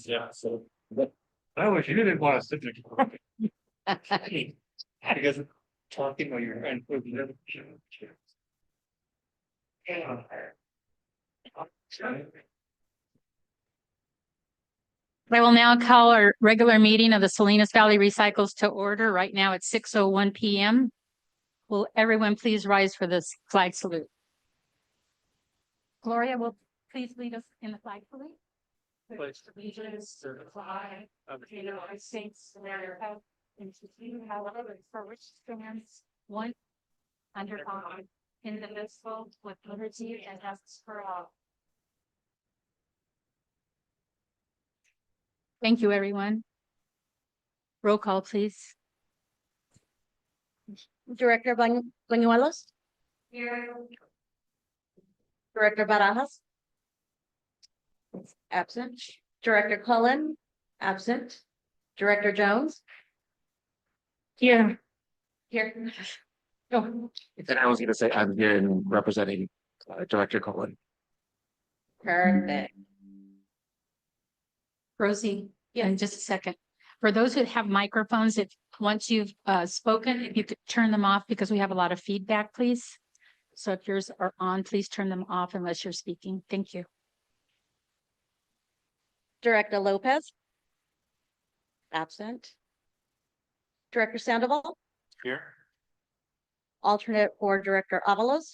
Yeah, so, but I wish you didn't want to sit there. Because talking while you're and put the other. Yeah. I will now call our regular meeting of the Salinas Valley Recycles to order. Right now it's 6:01 p.m. Will everyone please rise for this flag salute? Gloria will please lead us in the flag salute. Pledge allegiance to the flag of the United States of America And to you, however, for which stands one under God, indivisible, with liberty and justice for all. Thank you, everyone. Roll call, please. Director Bañuelos, Here. Director Barajas. Absent. Director Cullen, absent. Director Jones. Here. Here. Oh, And I was gonna say, I'm here and representing Director Colin. Perfect. Rosie, in just a second. For those who have microphones, if once you've spoken, if you could turn them off because we have a lot of feedback, please. So if yours are on, please turn them off unless you're speaking. Thank you. Director Lopez. Absent. Director Sandoval, Here. alternate for Director Avalos.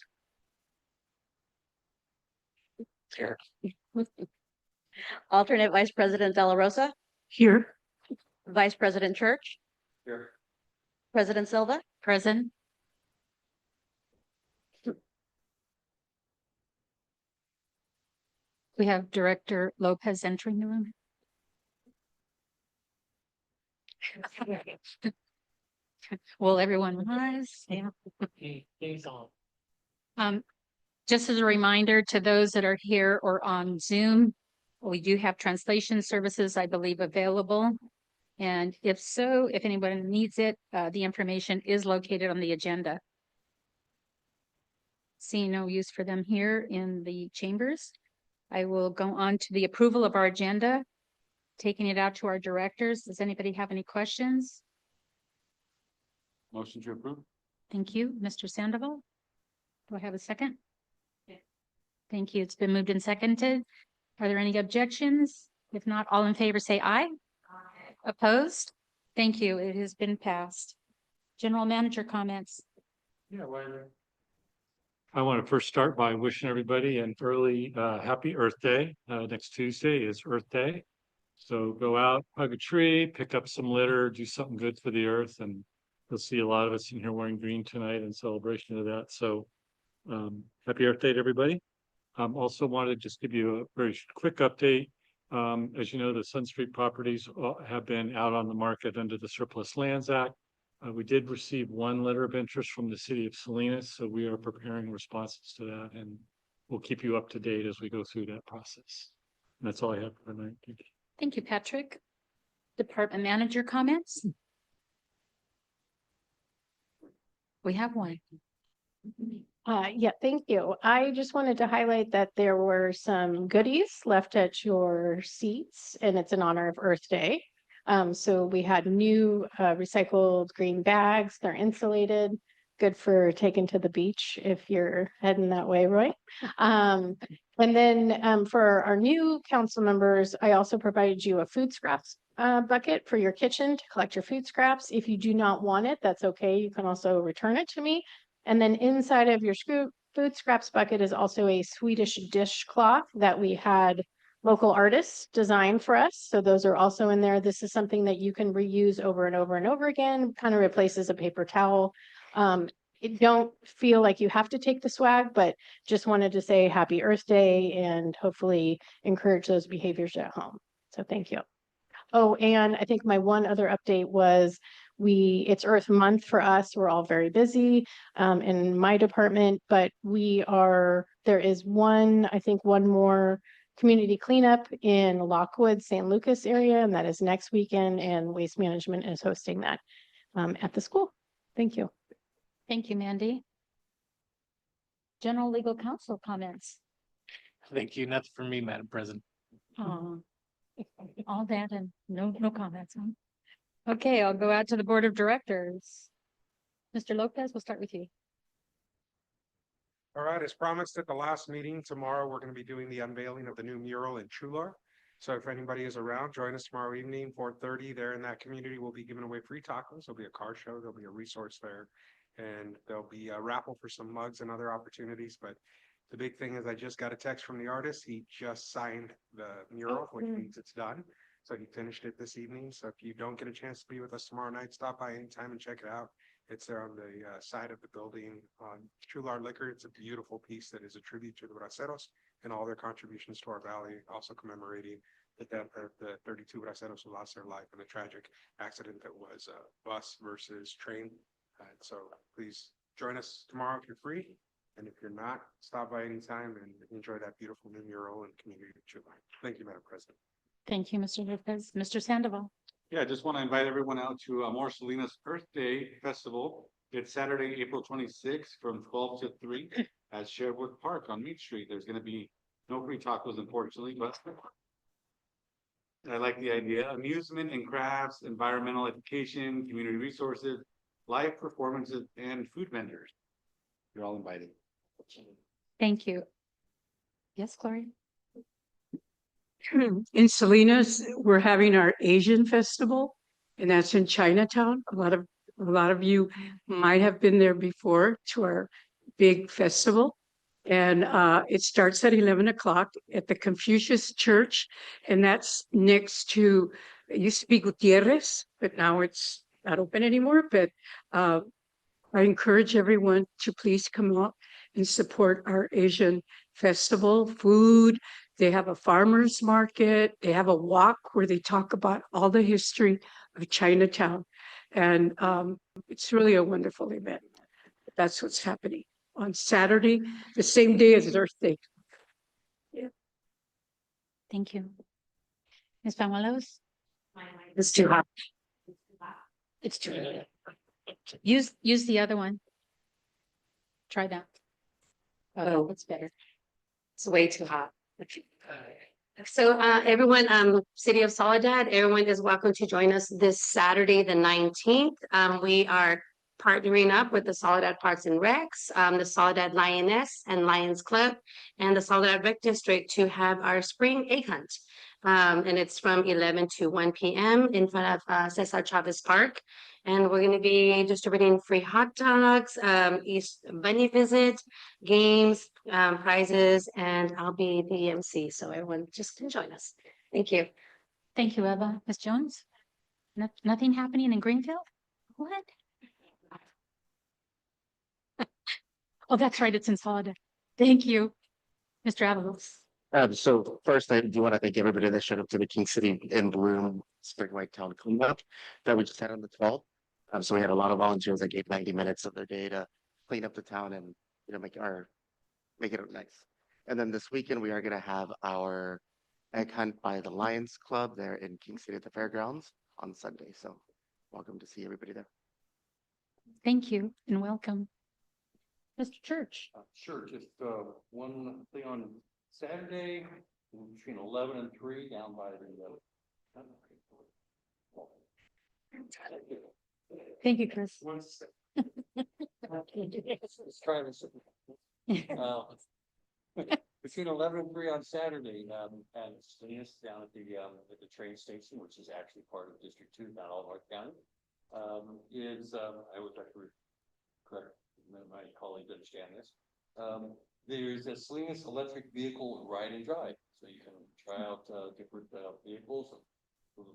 Here. Alternate Vice President De La Rosa, Here. Vice President Church, Here. President Silva. Present. We have Director Lopez entering the room. Will everyone rise? Yeah. Just as a reminder to those that are here or on Zoom, we do have translation services, I believe, available. And if so, if anyone needs it, the information is located on the agenda. Seeing no use for them here in the chambers, I will go on to the approval of our agenda, taking it out to our directors. Does anybody have any questions? Motion to approve. Thank you, Mr. Sandoval. Do I have a second? Thank you. It's been moved and seconded. Are there any objections? If not, all in favor say aye. Opposed? Thank you. It has been passed. General manager comments. Yeah, I want to first start by wishing everybody an early happy Earth Day. Next Tuesday is Earth Day. So go out, hug a tree, pick up some litter, do something good for the earth. And you'll see a lot of us in here wearing green tonight in celebration of that. So happy Earth Day to everybody. Also wanted to just give you a very quick update. As you know, the Sun Street properties have been out on the market under the Surplus Lands Act. We did receive one letter of interest from the city of Salinas, so we are preparing responses to that, and we'll keep you up to date as we go through that process. And that's all I have for tonight. Thank you. Thank you, Patrick. Department manager comments. We have one. Yeah, thank you. I just wanted to highlight that there were some goodies left at your seats, and it's in honor of Earth Day. So we had new recycled green bags. They're insulated, good for taking to the beach if you're heading that way, Roy. And then for our new council members, I also provided you a food scraps bucket for your kitchen to collect your food scraps. If you do not want it, that's okay. You can also return it to me. And then inside of your food scraps bucket is also a Swedish dishcloth that we had local artists design for us. So those are also in there. This is something that you can reuse over and over and over again, kind of replaces a paper towel. Don't feel like you have to take the swag, but just wanted to say happy Earth Day and hopefully encourage those behaviors at home. So thank you. Oh, and I think my one other update was it's Earth Month for us. We're all very busy in my department, but there is one more community cleanup in Lockwood, St. Lucas area, and that is next weekend, and Waste Management is hosting that at the school. Thank you. Thank you, Mandy. General legal counsel comments. Thank you. Nothing for me, Madam President. All that and no comments. Huh? Okay, I'll go out to the Board of Directors. Mr. Lopez, we'll start with you. All right, as promised at the last meeting, tomorrow we're going to be doing the unveiling of the new mural in Chular. So if anybody is around, join us tomorrow evening, 4:30. There in that community, we'll be giving away free tacos. There'll be a car show, there'll be a resource fair, and there'll be a raffle for some mugs and other opportunities. But the big thing is I just got a text from the artist. He just signed the mural, which means it's done. So he finished it this evening. So if you don't get a chance to be with us tomorrow night, stop by anytime and check it out. It's there on the side of the building on Chular Liquor. It's a beautiful piece that is a tribute to the Braceros and all their contributions to our valley, also commemorating the death of the 32 Braceros who lost their life in a tragic accident that was a bus versus train. So please join us tomorrow if you're free. And if you're not, stop by anytime and enjoy that beautiful new mural and community of Chular. Thank you, Madam President. Thank you, Mr. Lopez. Mr. Sandoval. Yeah, I just want to invite everyone out to Amor Salinas Earth Day Festival. It's Saturday, April 26th from 12 to 3 at Sherwood Park on Mead Street. There's going to be no free tacos, unfortunately, but I like the idea. Amusement and crafts, environmental education, community resources, live performances, and food vendors. You're all invited. Thank you. Yes, Gloria. In Salinas, we're having our Asian festival, and that's in Chinatown. A lot of you might have been there before to our big festival. And it starts at 11 o'clock at the Confucius Church, and that's next to, it used to be Gutierrez, but now it's not open anymore. But I encourage everyone to please come out and support our Asian festival. Food, they have a farmer's market, they have a walk where they talk about all the history of Chinatown. And it's really a wonderful event. That's what's happening on Saturday, the same day as Earth Day. Thank you. Ms. Pamuelos. It's too hot. It's too. Use the other one. Try that. Oh, that's better. It's way too hot. So everyone, City of Soledad, everyone is welcome to join us this Saturday, the 19th. We are partnering up with the Soledad Parks and Recs, the Soledad Lioness and Lions Club, and the Soledad Rec District to have our spring egg hunt. And it's from 11 to 1 p.m. in front of Cesar Chavez Park. And we're going to be distributing free hot dogs, East Bunny visit, games, prizes, and I'll be the MC. So everyone just can join us. Thank you. Thank you, Eva. Ms. Jones? Nothing happening in Greenfield? What? Oh, that's right. It's in Soledad. Thank you. Mr. Avalos. So first, I do want to thank everybody that showed up to the King City in Bloom Spring White Town cleanup that we just had on the 12th. So we had a lot of volunteers that gave 90 minutes of their day to clean up the town and make it nice. And then this weekend we are going to have our egg hunt by the Lions Club there in King City at the fairgrounds on Sunday. So welcome to see everybody there. Thank you and welcome. Mr. Church. Sure, just one thing on Saturday between 11 and 3 down by the Thank you, Chris. Let's try this. Between 11 and 3 on Saturday, and Salinas down at the train station, which is actually part of District 2, not all North County, I would like to correct my colleagues understand this. There's a Salinas electric vehicle ride and drive, so you can try out different vehicles,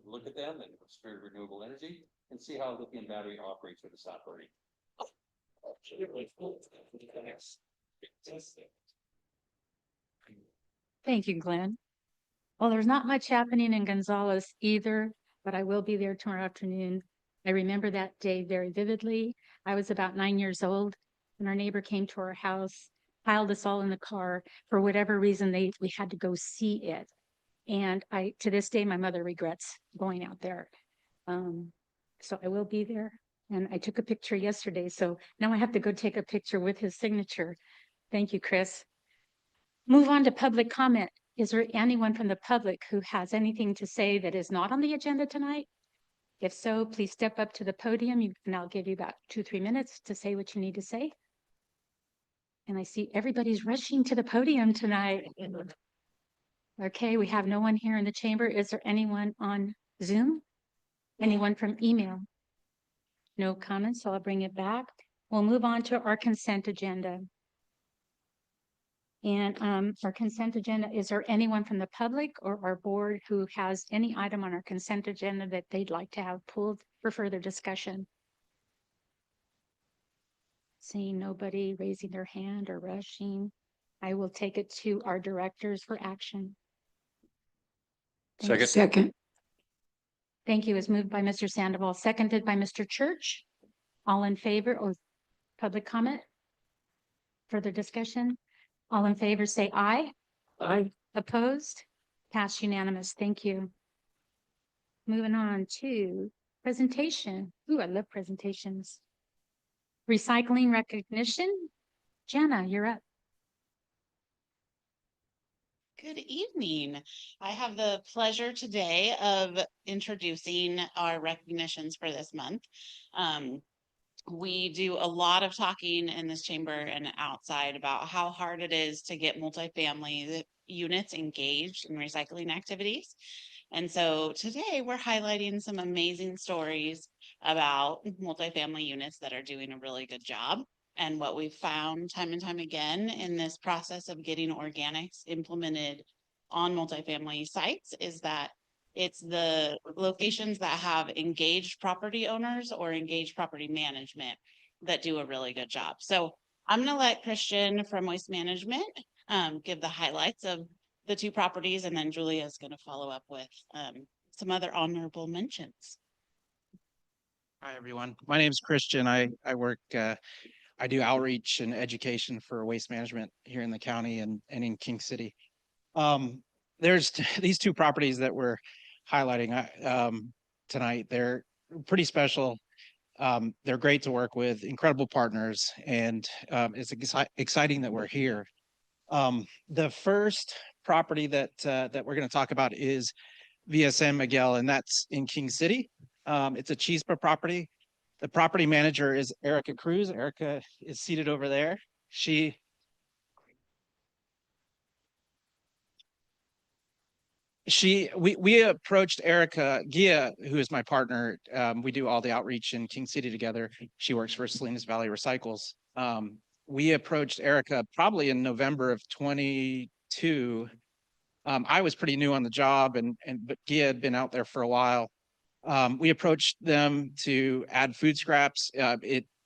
look at them and Spirit Renewable Energy, and see how lithium battery operates with the operating. Thank you, Glenn. Well, there's not much happening in Gonzales either, but I will be there tomorrow afternoon. I remember that day very vividly. I was about 9 years old when our neighbor came to our house, piled us all in the car. For whatever reason, we had to go see it. And to this day, my mother regrets going out there. So I will be there. And I took a picture yesterday, so now I have to go take a picture with his signature. Thank you, Chris. Move on to public comment. Is there anyone from the public who has anything to say that is not on the agenda tonight? If so, please step up to the podium, and I'll give you about 2-3 minutes to say what you need to say. And I see everybody's rushing to the podium tonight. Okay, we have no one here in the chamber. Is there anyone on Zoom? Anyone from email? No comments, so I'll bring it back. We'll move on to our consent agenda. And our consent agenda, is there anyone from the public or our board who has any item on our consent agenda that they'd like to have pulled for further discussion? Seeing nobody raising their hand or rushing, I will take it to our directors for action. Second. Second. Thank you. Is moved by Mr. Sandoval, seconded by Mr. Church. All in favor or public comment? Further discussion? All in favor, say aye. Aye. Opposed? Passed unanimous. Thank you. Moving on to presentation. Ooh, I love presentations. Recycling recognition. Jana, you're up. Good evening. I have the pleasure today of introducing our recognitions for this month. We do a lot of talking in this chamber and outside about how hard it is to get multifamily units engaged in recycling activities. And so today we're highlighting some amazing stories about multifamily units that are doing a really good job. And what we've found time and time again in this process of getting organics implemented on multifamily sites is that it's the locations that have engaged property owners or engaged property management that do a really good job. So I'm going to let Christian from Waste Management give the highlights of the 2 properties, and then Julia is going to follow up with some other honorable mentions. Hi, everyone. My name is Christian. I work, I do outreach and education for Waste Management here in the county and in King City. There's these 2 properties that we're highlighting tonight. They're pretty special. They're great to work with, incredible partners, and it's exciting that we're here. The first property that we're going to talk about is Via San Miguel, and that's in King City. It's a Chispa property. The property manager is Erica Cruz. Erica is seated over there. We approached Erica Gia, who is my partner. We do all the outreach in King City together. She works for Salinas Valley Recycles. We approached Erica probably in November of 22. I was pretty new on the job, but Gia had been out there for a while. We approached them to add food scraps.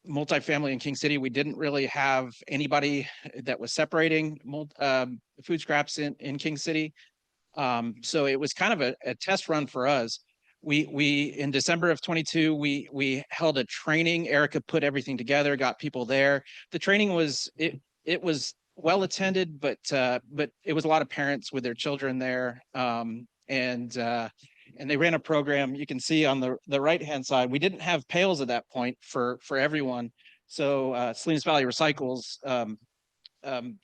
Multifamily in King City, we didn't really have anybody that was separating food scraps in King City. So it was kind of a test run for us. We in December of 22, we held a training. Erica put everything together, got people there. The training was it was well attended, but it was a lot of parents with their children there. And they ran a program. You can see on the right-hand side, we didn't have pails at that point for everyone. So Salinas Valley Recycles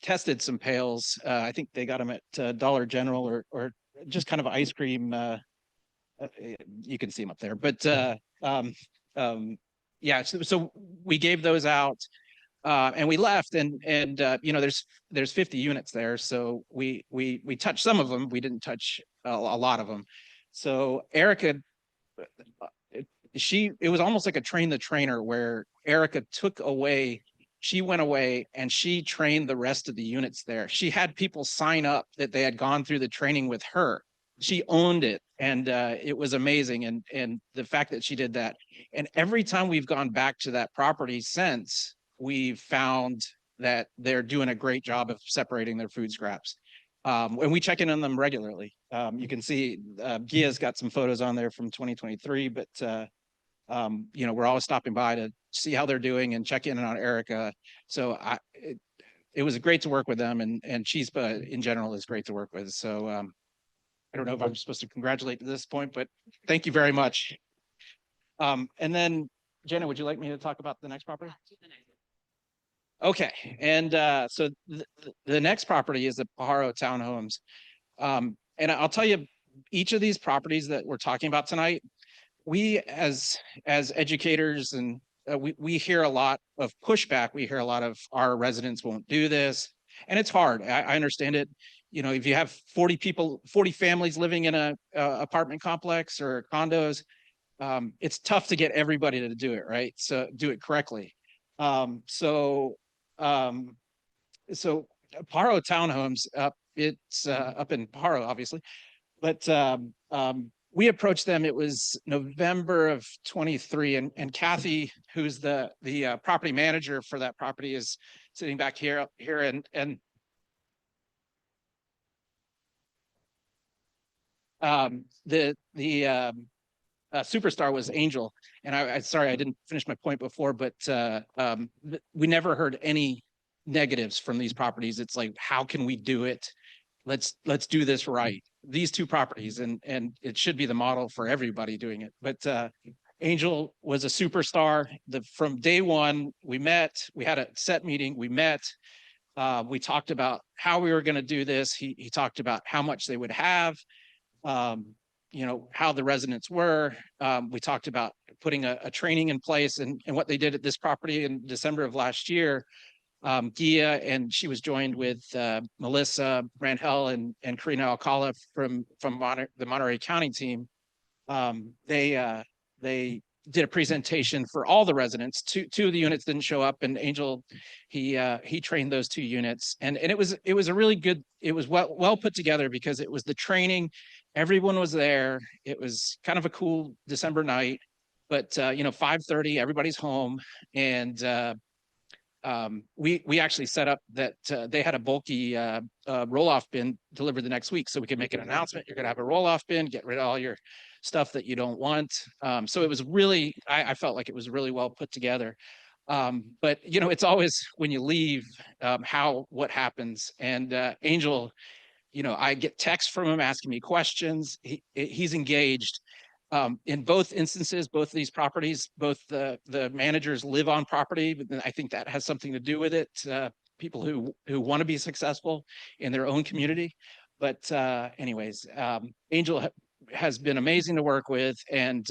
tested some pails. I think they got them at Dollar General or just kind of ice cream. You can see them up there. But yeah, so we gave those out and we left. And you know, there's 50 units there. So we touched some of them. We didn't touch a lot of them. So Erica, it was almost like a train the trainer where Erica she went away and she trained the rest of the units there. She had people sign up that they had gone through the training with her. She owned it, and it was amazing. And the fact that she did that, and every time we've gone back to that property since, we've found that they're doing a great job of separating their food scraps. And we check in on them regularly. You can see Gia's got some photos on there from 2023, but you know, we're always stopping by to see how they're doing and check in on Erica. So it was great to work with them, and Chispa in general is great to work with. So I don't know if I'm supposed to congratulate at this point, but thank you very much. And then Jenna, would you like me to talk about the next property? Okay, and so the next property is the Pajaro Townhomes. And I'll tell you, each of these properties that we're talking about tonight, we as educators and we hear a lot of pushback. We hear a lot of our residents won't do this, and it's hard. I understand it. You know, if you have 40 people, 40 families living in a apartment complex or condos, it's tough to get everybody to do it right. So do it correctly. So Paro Townhomes it's up in Paro, obviously, but we approached them. It was November of 23, and Kathy, who's the property manager for that property, is sitting back here and the superstar was Angel. And I sorry, I didn't finish my point before, but we never heard any negatives from these properties. It's like, how can we do it? Let's do this right. These two properties, and it should be the model for everybody doing it. But Angel was a superstar. From day one, we met, we had a set meeting, we met, we talked about how we were going to do this. He talked about how much they would have, you know, how the residents were. We talked about putting a training in place, and what they did at this property in December of last year. Gia, and she was joined with Melissa Rangel and Karina Alcala from the Monterey County team. They did a presentation for all the residents. Two of the units didn't show up, and Angel, he trained those 2 units, and it was a really good. It was well put together because it was the training. Everyone was there. It was kind of a cool December night, but you know, 5:30, everybody's home, and we actually set up that they had a bulky roll-off bin delivered the next week, so we could make an announcement. You're gonna have a roll-off bin, get rid of all your stuff that you don't want. So it was really, I felt like it was really well put together. But you know, it's always when you leave, what happens. And Angel, you know, I get texts from him asking me questions. He's engaged. In both instances, both of these properties, both the managers live on property, but I think that has something to do with it. People who want to be successful in their own community. But anyways, Angel has been amazing to work with. And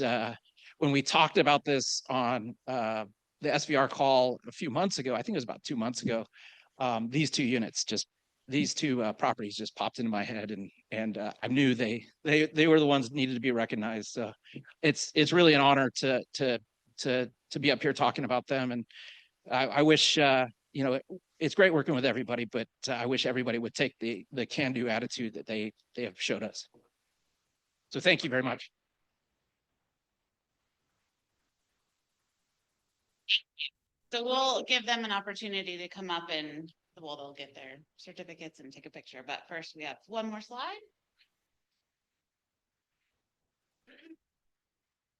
when we talked about this on the SVR call a few months ago, I think it was about 2 months ago, these two properties just popped into my head, and I knew they were the ones that needed to be recognized. So it's really an honor to be up here talking about them. And I wish, you know, it's great working with everybody, but I wish everybody would take the can-do attitude that they have showed us. So thank you very much. So we'll give them an opportunity to come up and, well, they'll get their certificates and take a picture, but first we have one more slide.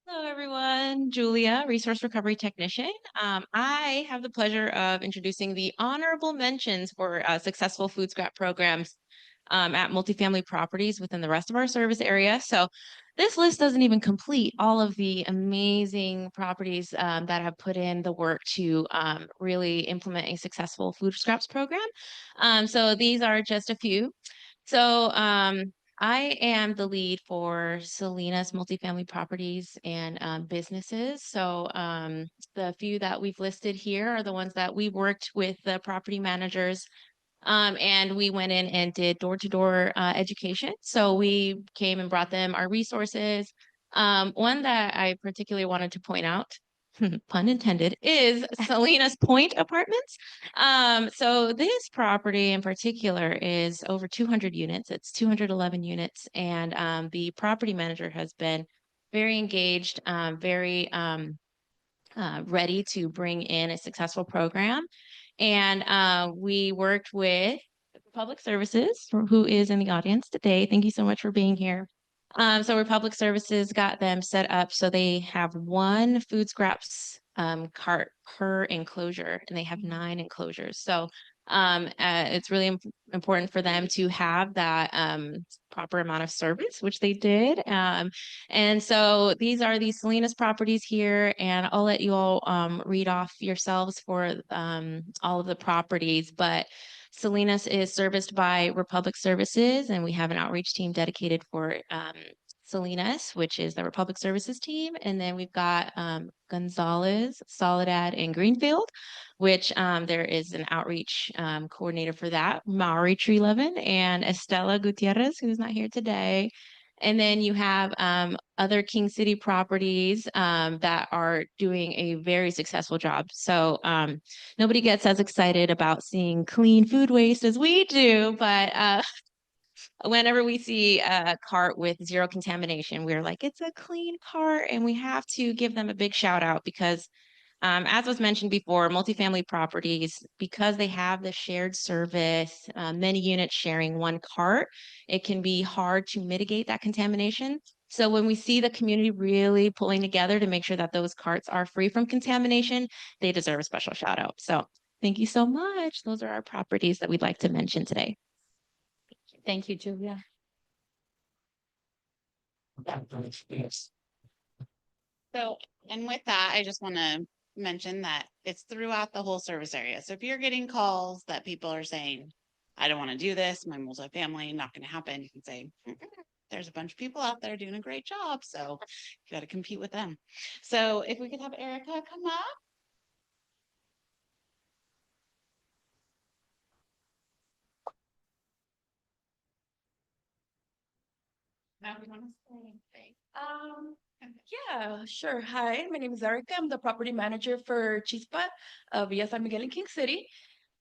Hello, everyone. Julia, Resource Recovery Technician. I have the pleasure of introducing the honorable mentions for successful food scrap programs at multifamily properties within the rest of our service area. So this list doesn't even complete all of the amazing properties that have put in the work to really implement a successful food scraps program. So these are just a few. So I am the lead for Salinas multifamily properties and businesses. So the few that we've listed here are the ones that we worked with the property managers, and we went in and did door-to-door education. So we came and brought them our resources. One that I particularly wanted to point out, pun intended, is Salinas Point Apartments. So this property in particular is over 200 units. It's 211 units, and the property manager has been very engaged, very ready to bring in a successful program. And we worked with Public Services, who is in the audience today. Thank you so much for being here. So Republic Services got them set up so they have one food scraps cart per enclosure, and they have 9 enclosures. So it's really important for them to have that proper amount of service, which they did. And so these are the Salinas properties here, and I'll let you all read off yourselves for all of the properties. But Salinas is serviced by Republic Services, and we have an outreach team dedicated for Salinas, which is the Republic Services team. And then we've got Gonzalez, Soledad, and Greenfield, which there is an outreach coordinator for that, Maury Treelevin, and Estela Gutierrez, who's not here today. And then you have other King City properties that are doing a very successful job. So nobody gets as excited about seeing clean food waste as we do, but whenever we see a cart with zero contamination, we're like, it's a clean cart, and we have to give them a big shout out because as was mentioned before, multifamily properties, because they have the shared service, many units sharing one cart, it can be hard to mitigate that contamination. So when we see the community really pulling together to make sure that those carts are free from contamination, they deserve a special shout out. So thank you so much. Those are our properties that we'd like to mention today. Thank you, Julia. So, and with that, I just want to mention that it's throughout the whole service area. So if you're getting calls that people are saying, I don't want to do this, my multifamily, not going to happen, you can say, there's a bunch of people out there doing a great job. So you got to compete with them. So if we could have Erica come up. Now we want to say anything. Yeah, sure. Hi, my name is Erica. I'm the property manager for Chispa of Villa San Miguel in King City.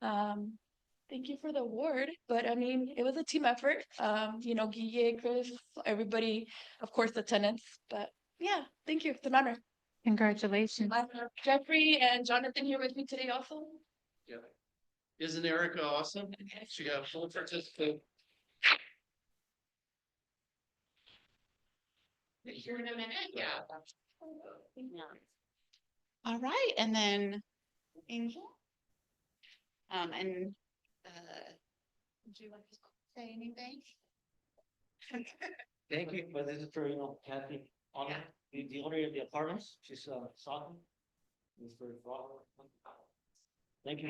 Thank you for the award, but I mean, it was a team effort. Guille, Chris, everybody, of course, the tenants, but yeah, thank you. It's an honor. Congratulations. I have Jeffrey and Jonathan here with me today also. Yeah. Isn't Erica awesome? She got full participant. Here in a minute, yeah. All right, and then Angel. And would you like to say anything? Thank you, but this is for, Kathy, on the owner of the apartments, she's Sawton. It's for thank you.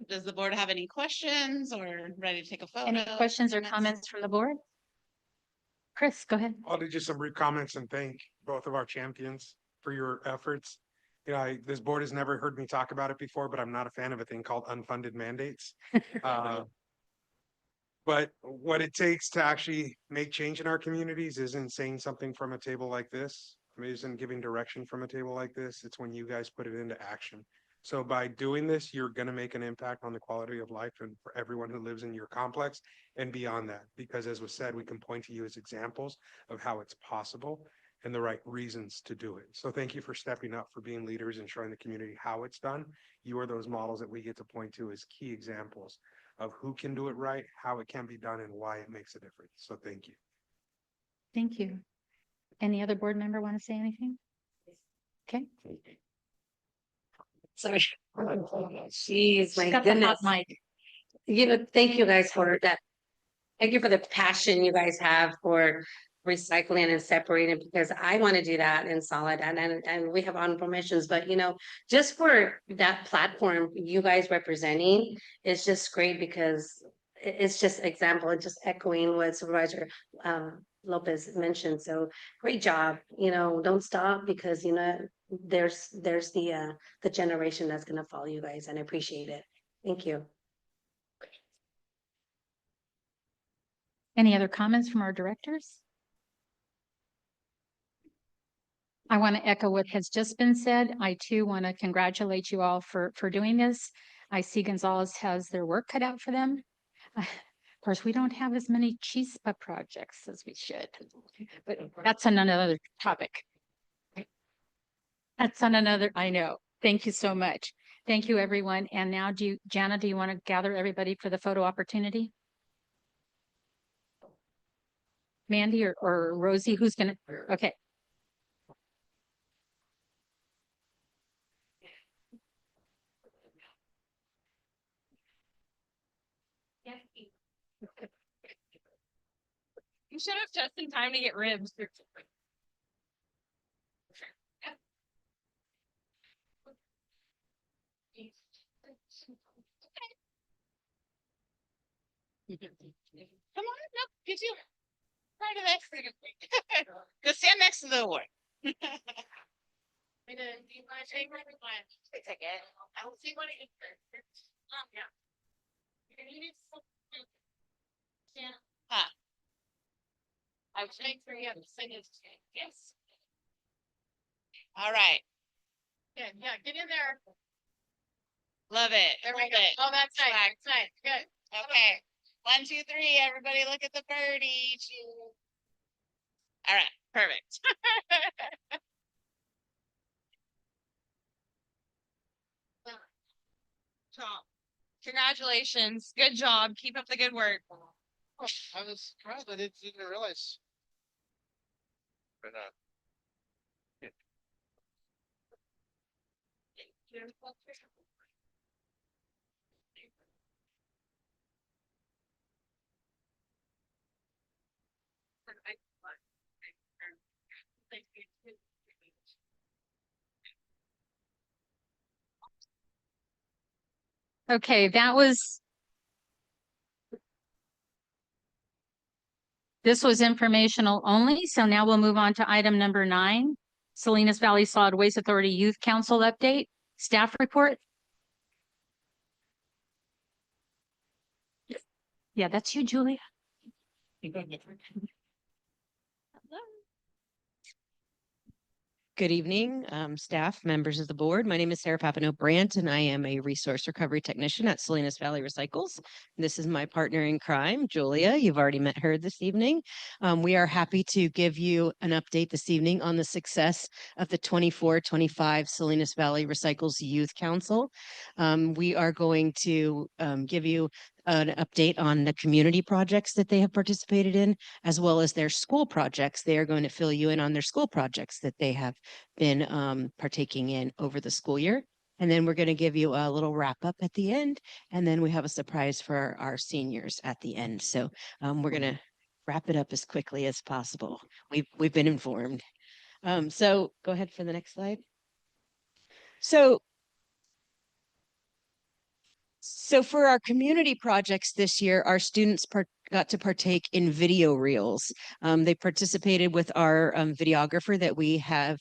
Does the board have any questions or ready to take a photo? Any questions or comments from the board? Chris, go ahead. I'll do just some brief comments and thank both of our champions for your efforts. This board has never heard me talk about it before, but I'm not a fan of a thing called unfunded mandates. But what it takes to actually make change in our communities isn't saying something from a table like this. It isn't giving direction from a table like this. It's when you guys put it into action. So by doing this, you're going to make an impact on the quality of life and for everyone who lives in your complex and beyond that. Because as was said, we can point to you as examples of how it's possible and the right reasons to do it. So thank you for stepping up, for being leaders and showing the community how it's done. You are those models that we get to point to as key examples of who can do it right, how it can be done, and why it makes a difference. So thank you. Thank you. Any other board member want to say anything? Okay. Sorry. Jeez, my Got the hot goodness. mic. Thank you guys for that. Thank you for the passion you guys have for recycling and separating, because I want to do that in Soledad, and we have honorable mentions, but just for that platform you guys representing is just great, because it's just example and just echoing what Supervisor Lopez mentioned. So great job. Don't stop, because there's the generation that's going to follow you guys, and I appreciate it. Thank you. Any other comments from our directors? I want to echo what has just been said. I too want to congratulate you all for doing this. I see Gonzalez has their work cut out for them. Of course, we don't have as many Chispa projects as we should, but that's on another topic. That's on another, I know. Thank you so much. Thank you, everyone. And now Jana, do you want to gather everybody for the photo opportunity? Mandy or Rosie, who's gonna, okay. You should have just in time to get ribs. Come on, no, get you part of this. Go stand next to the award. Do you want to take one? Take it. I will take one of you first. Yeah. Yeah. I was waiting for you to sing it. Yes. All right. Good, yeah, get in there. Love it. There we go. Oh, that's nice. That's nice. Good. Okay. 1, 2, 3. Everybody look at the birdie. All right. Perfect. Congratulations. Good job. Keep up the good work. I was surprised. I didn't realize. But, Okay, this was informational only, so now we'll move on to item number 9, Salinas Valley Solid Waste Authority Youth Council update, staff report. Yeah, that's you, Julia. Good evening, staff, members of the board. My name is Sarah Papineau Brandt, and I am a resource recovery technician at Salinas Valley Recycles. This is my partner in crime, Julia. You've already met her this evening. We are happy to give you an update this evening on the success of the 24-25 Salinas Valley Recycles Youth Council. We are going to give you an update on the community projects that they have participated in, as well as their school projects. They are going to fill you in on their school projects that they have been partaking in over the school year. And then we're going to give you a little wrap up at the end. And then we have a surprise for our seniors at the end. So we're going to wrap it up as quickly as possible. We've been informed. So go ahead for the next slide. So for our community projects this year, our students got to partake in video reels. They participated with our videographer that we have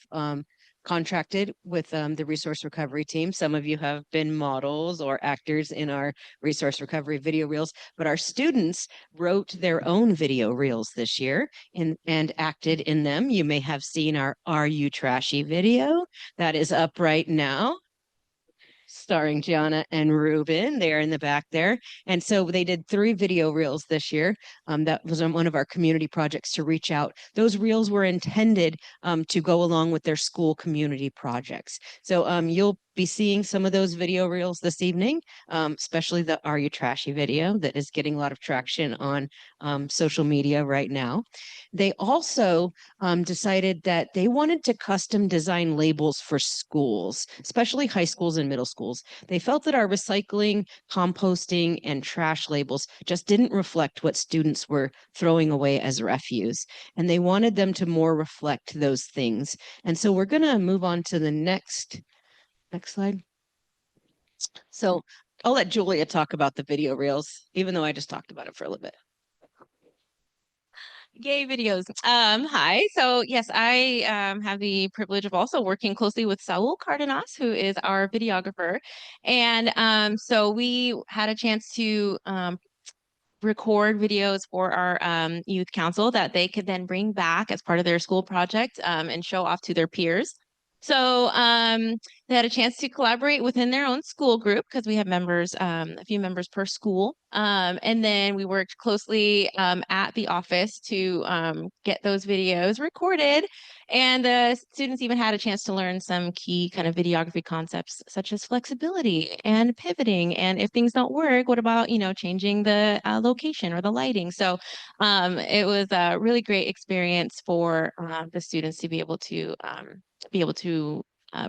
contracted with the resource recovery team. Some of you have been models or actors in our resource recovery video reels, but our students wrote their own video reels this year and acted in them. You may have seen our Are You Trashy video that is up right now, starring Gianna and Ruben. They are in the back there. And so they did 3 video reels this year. That was on one of our community projects to reach out. Those reels were intended to go along with their school community projects. So you'll be seeing some of those video reels this evening, especially the Are You Trashy video that is getting a lot of traction on social media right now. They also decided that they wanted to custom design labels for schools, especially high schools and middle schools. They felt that our recycling, composting, and trash labels just didn't reflect what students were throwing away as refuse. And they wanted them to more reflect those things. And so we're going to move on to the next slide. So I'll let Julia talk about the video reels, even though I just talked about it for a little bit. Yay, videos. Hi. So yes, I have the privilege of also working closely with Saul Cardenas, who is our videographer. And so we had a chance to record videos for our youth council that they could then bring back as part of their school project and show off to their peers. So they had a chance to collaborate within their own school group because we have members, a few members per school. And then we worked closely at the office to get those videos recorded. And the students even had a chance to learn some key kind of videography concepts such as flexibility and pivoting. And if things don't work, what about, changing the location or the lighting? So it was a really great experience for the students to be able to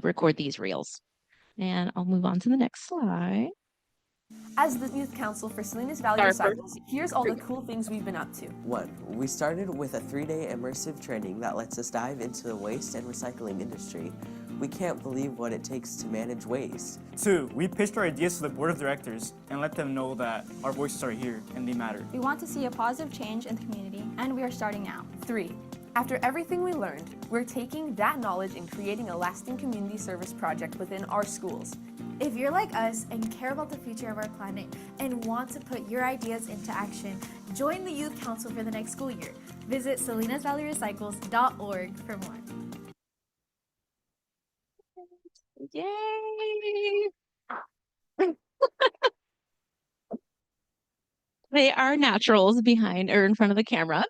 record these reels. And I'll move on to the next slide. As the youth council for Salinas Valley Recycles, here's all the cool things we've been up to. 1. We started with a 3-day immersive training that lets us dive into the waste and recycling industry. We can't believe what it takes to manage waste. 2. We pitched our ideas to the board of directors and let them know that our voices are here and they matter. We want to see a positive change in the community, and we are starting now. 3. After everything we learned, we're taking that knowledge and creating a lasting community service project within our schools. If you're like us and care about the future of our planet and want to put your ideas into action, join the Youth Council for the next school year. Visit salinasvalleyrecycles.org for more. Yay! They are naturals behind or in front of the camera.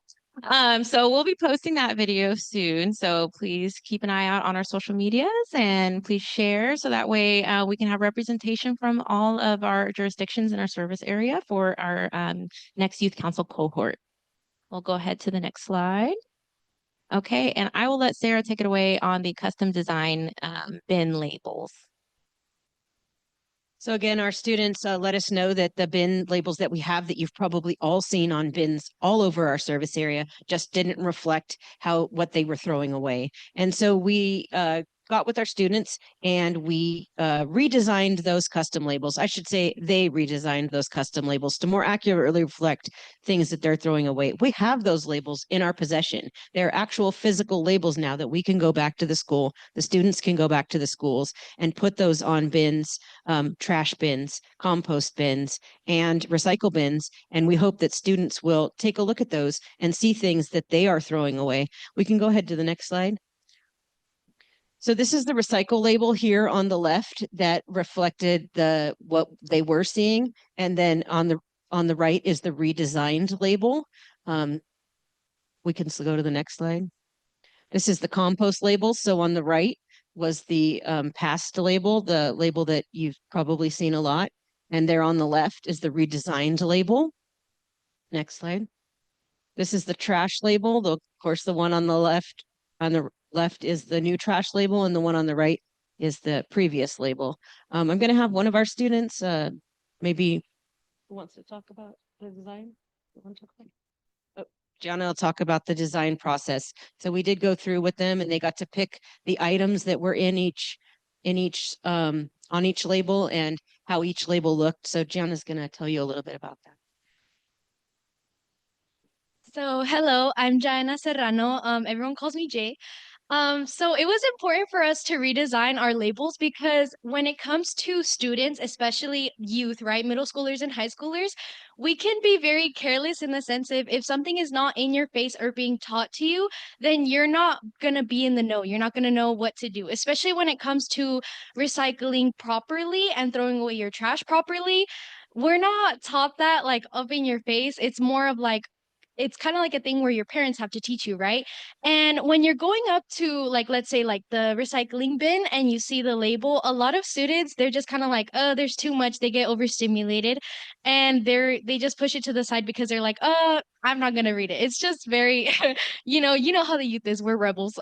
So we'll be posting that video soon. So please keep an eye out on our social medias and please share so that way we can have representation from all of our jurisdictions in our service area for our next youth council cohort. We'll go ahead to the next slide. Okay, and I will let Sarah take it away on the custom design bin labels. So again, our students let us know that the bin labels that we have that you've probably all seen on bins all over our service area just didn't reflect what they were throwing away. And so we got with our students and we redesigned those custom labels. I should say they redesigned those custom labels to more accurately reflect things that they're throwing away. We have those labels in our possession. They're actual physical labels now that we can go back to the school. The students can go back to the schools and put those on bins, trash bins, compost bins, and recycle bins. And we hope that students will take a look at those and see things that they are throwing away. We can go ahead to the next slide. So this is the recycle label here on the left that reflected what they were seeing. And then on the right is the redesigned label. We can go to the next slide. This is the compost label. So on the right was the past label, the label that you've probably seen a lot. And there on the left is the redesigned label. Next slide. This is the trash label. Of course, the one on the left is the new trash label, and the one on the right is the previous label. I'm going to have one of our students, maybe who wants to talk about the design? Gianna will talk about the design process. So we did go through with them, and they got to pick the items that were on each label and how each label looked. So Gianna's going to tell you a little bit about that. So hello, I'm Jaina Serrano. Everyone calls me Jay. So it was important for us to redesign our labels because when it comes to students, especially youth, right, middle schoolers and high schoolers, we can be very careless in the sense of if something is not in your face or being taught to you, then you're not going to be in the know. You're not going to know what to do, especially when it comes to recycling properly and throwing away your trash properly. We're not taught that like up in your face. It's more of like, it's kind of like a thing where your parents have to teach you, right? And when you're going up to like, let's say like the recycling bin and you see the label, a lot of students, they're just kind of like, oh, there's too much. They get overstimulated and they just push it to the side because they're like, oh, I'm not going to read it. It's just very, you know how the youth is, we're rebels.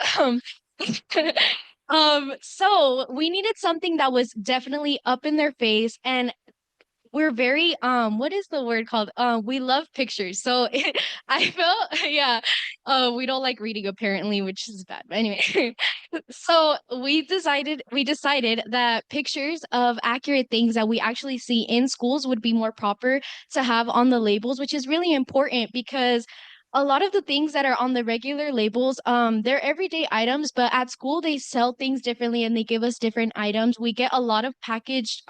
So we needed something that was definitely up in their face and we're very what is the word called, we love pictures, so I felt yeah, we don't like reading apparently, which is bad, but anyway. So we decided that pictures of accurate things that we actually see in schools would be more proper to have on the labels, which is really important because a lot of the things that are on the regular labels, they're everyday items, but at school they sell things differently and they give us different items. We get a lot of packaged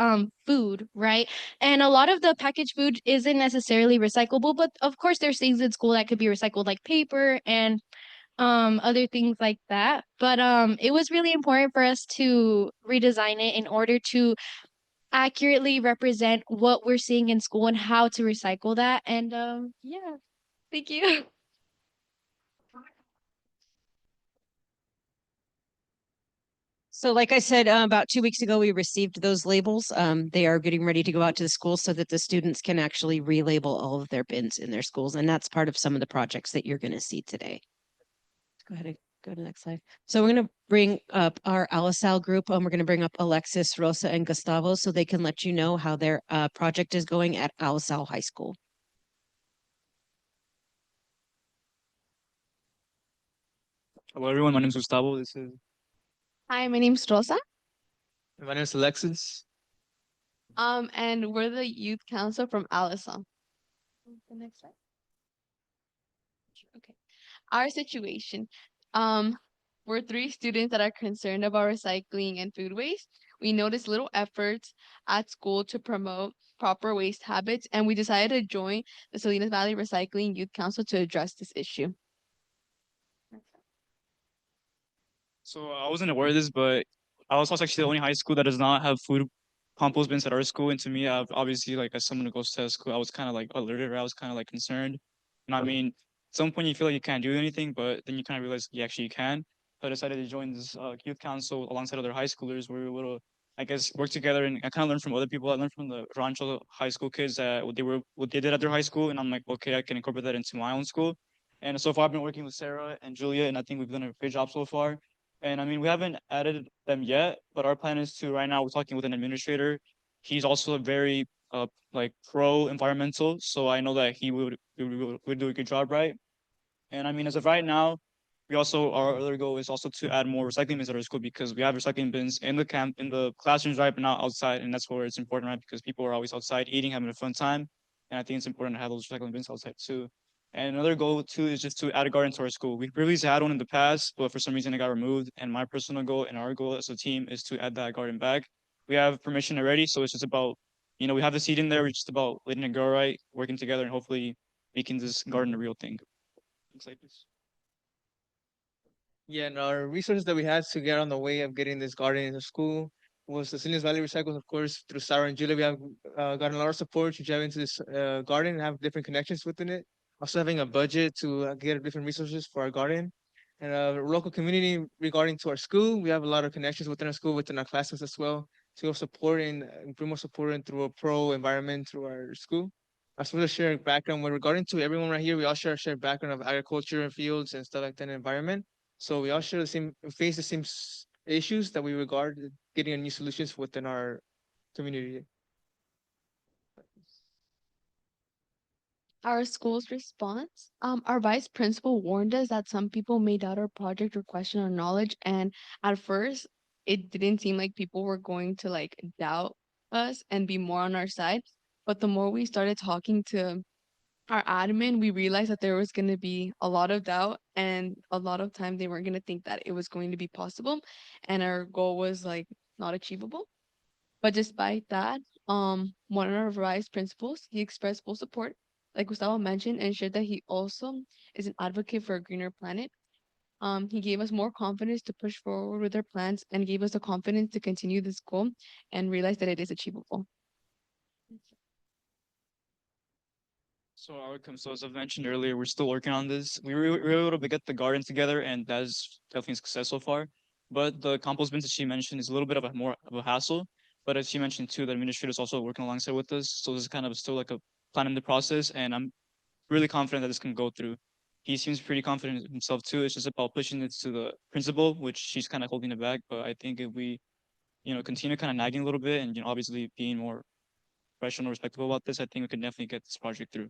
food, right? And a lot of the packaged food isn't necessarily recyclable, but of course there's things in school that could be recycled like paper and other things like that. But it was really important for us to redesign it in order to accurately represent what we're seeing in school and how to recycle that. And yeah. Thank you. So like I said, about 2 weeks ago, we received those labels. They are getting ready to go out to the schools so that the students can actually relabel all of their bins in their schools. And that's part of some of the projects that you're going to see today. Go ahead. Go to the next slide. So we're going to bring up our Alisal group. We're going to bring up Alexis, Rosa, and Gustavo so they can let you know how their project is going at Alisal High School. Hello, everyone. My name is Gustavo. Hi, my name's Rosa. My name is Alexis. And we're the youth council from Allison. The next slide. Okay. Our situation. We're three students that are concerned about recycling and food waste. We noticed little efforts at school to promote proper waste habits, and we decided to join the Salinas Valley Recycling Youth Council to address this issue. So I wasn't aware of this, but I was also actually the only high school that does not have food compost bins at our school. And to me, I've obviously, like, as someone who goes to school, I was kind of like alerted, or I was kind of like concerned. And I mean, at some point you feel like you can't do anything, but then you kind of realize you actually can. So I decided to join this youth council alongside other high schoolers, where we were able to, I guess, work together. And I kind of learned from other people. I learned from the Rancho high school kids that what they did at their high school, and I'm like, okay, I can incorporate that into my own school. And so far, I've been working with Sarah and Julia, and I think we've done a great job so far. And I mean, we haven't added them yet, but our plan is to, right now, we're talking with an administrator. He's also a very like pro environmental, so I know that he would do a good job, right? And I mean, as of right now, our other goal is also to add more recycling bins at our school, because we have recycling bins in the classrooms, right, but not outside. And that's where it's important, right? Because people are always outside eating, having a fun time. And I think it's important to have those recycling bins outside too. And another goal too is just to add a garden to our school. We previously had one in the past, but for some reason it got removed. And my personal goal and our goal as a team is to add that garden back. We have permission already, so it's just about, we have the seed in there. It's just about letting it grow right, working together, and hopefully making this garden a real thing. Next slide, please. Yeah, and our resources that we had to get on the way of getting this garden in the school was the Salinas Valley Recycles, of course, through Sarah and Julia. We have gotten a lot of support to dive into this garden and have different connections within it. Also having a budget to get different resources for our garden. And local community regarding to our school, we have a lot of connections within our school, within our classes as well, to support and bring more support and through a pro environment through our school. As well as sharing background, when regarding to everyone right here, we all share a shared background of agriculture and fields and stuff like that, and environment. So we all share face the same issues that we regard getting new solutions within our community. Our school's response. Our vice principal warned us that some people may doubt our project or question our knowledge. And at first, it didn't seem like people were going to like doubt us and be more on our side. But the more we started talking to our admin, we realized that there was going to be a lot of doubt, and a lot of time they weren't going to think that it was going to be possible, and our goal was like not achievable. But despite that, one of our vice principals, he expressed full support, like Gustavo mentioned, and shared that he also is an advocate for a greener planet. He gave us more confidence to push forward with our plans, and gave us the confidence to continue this goal and realize that it is achievable. So as I've mentioned earlier, we're still working on this. We were able to get the garden together, and that's definitely a success so far. But the compost bins that she mentioned is a little bit of a hassle. But as she mentioned too, the administrator is also working alongside with us. So this is kind of still like a plan in the process, and I'm really confident that this can go through. He seems pretty confident himself too. It's just about pushing it to the principal, which she's kind of holding it back. But I think if we, continue kind of nagging a little bit, and obviously being more professional, respectable about this, I think we can definitely get this project through.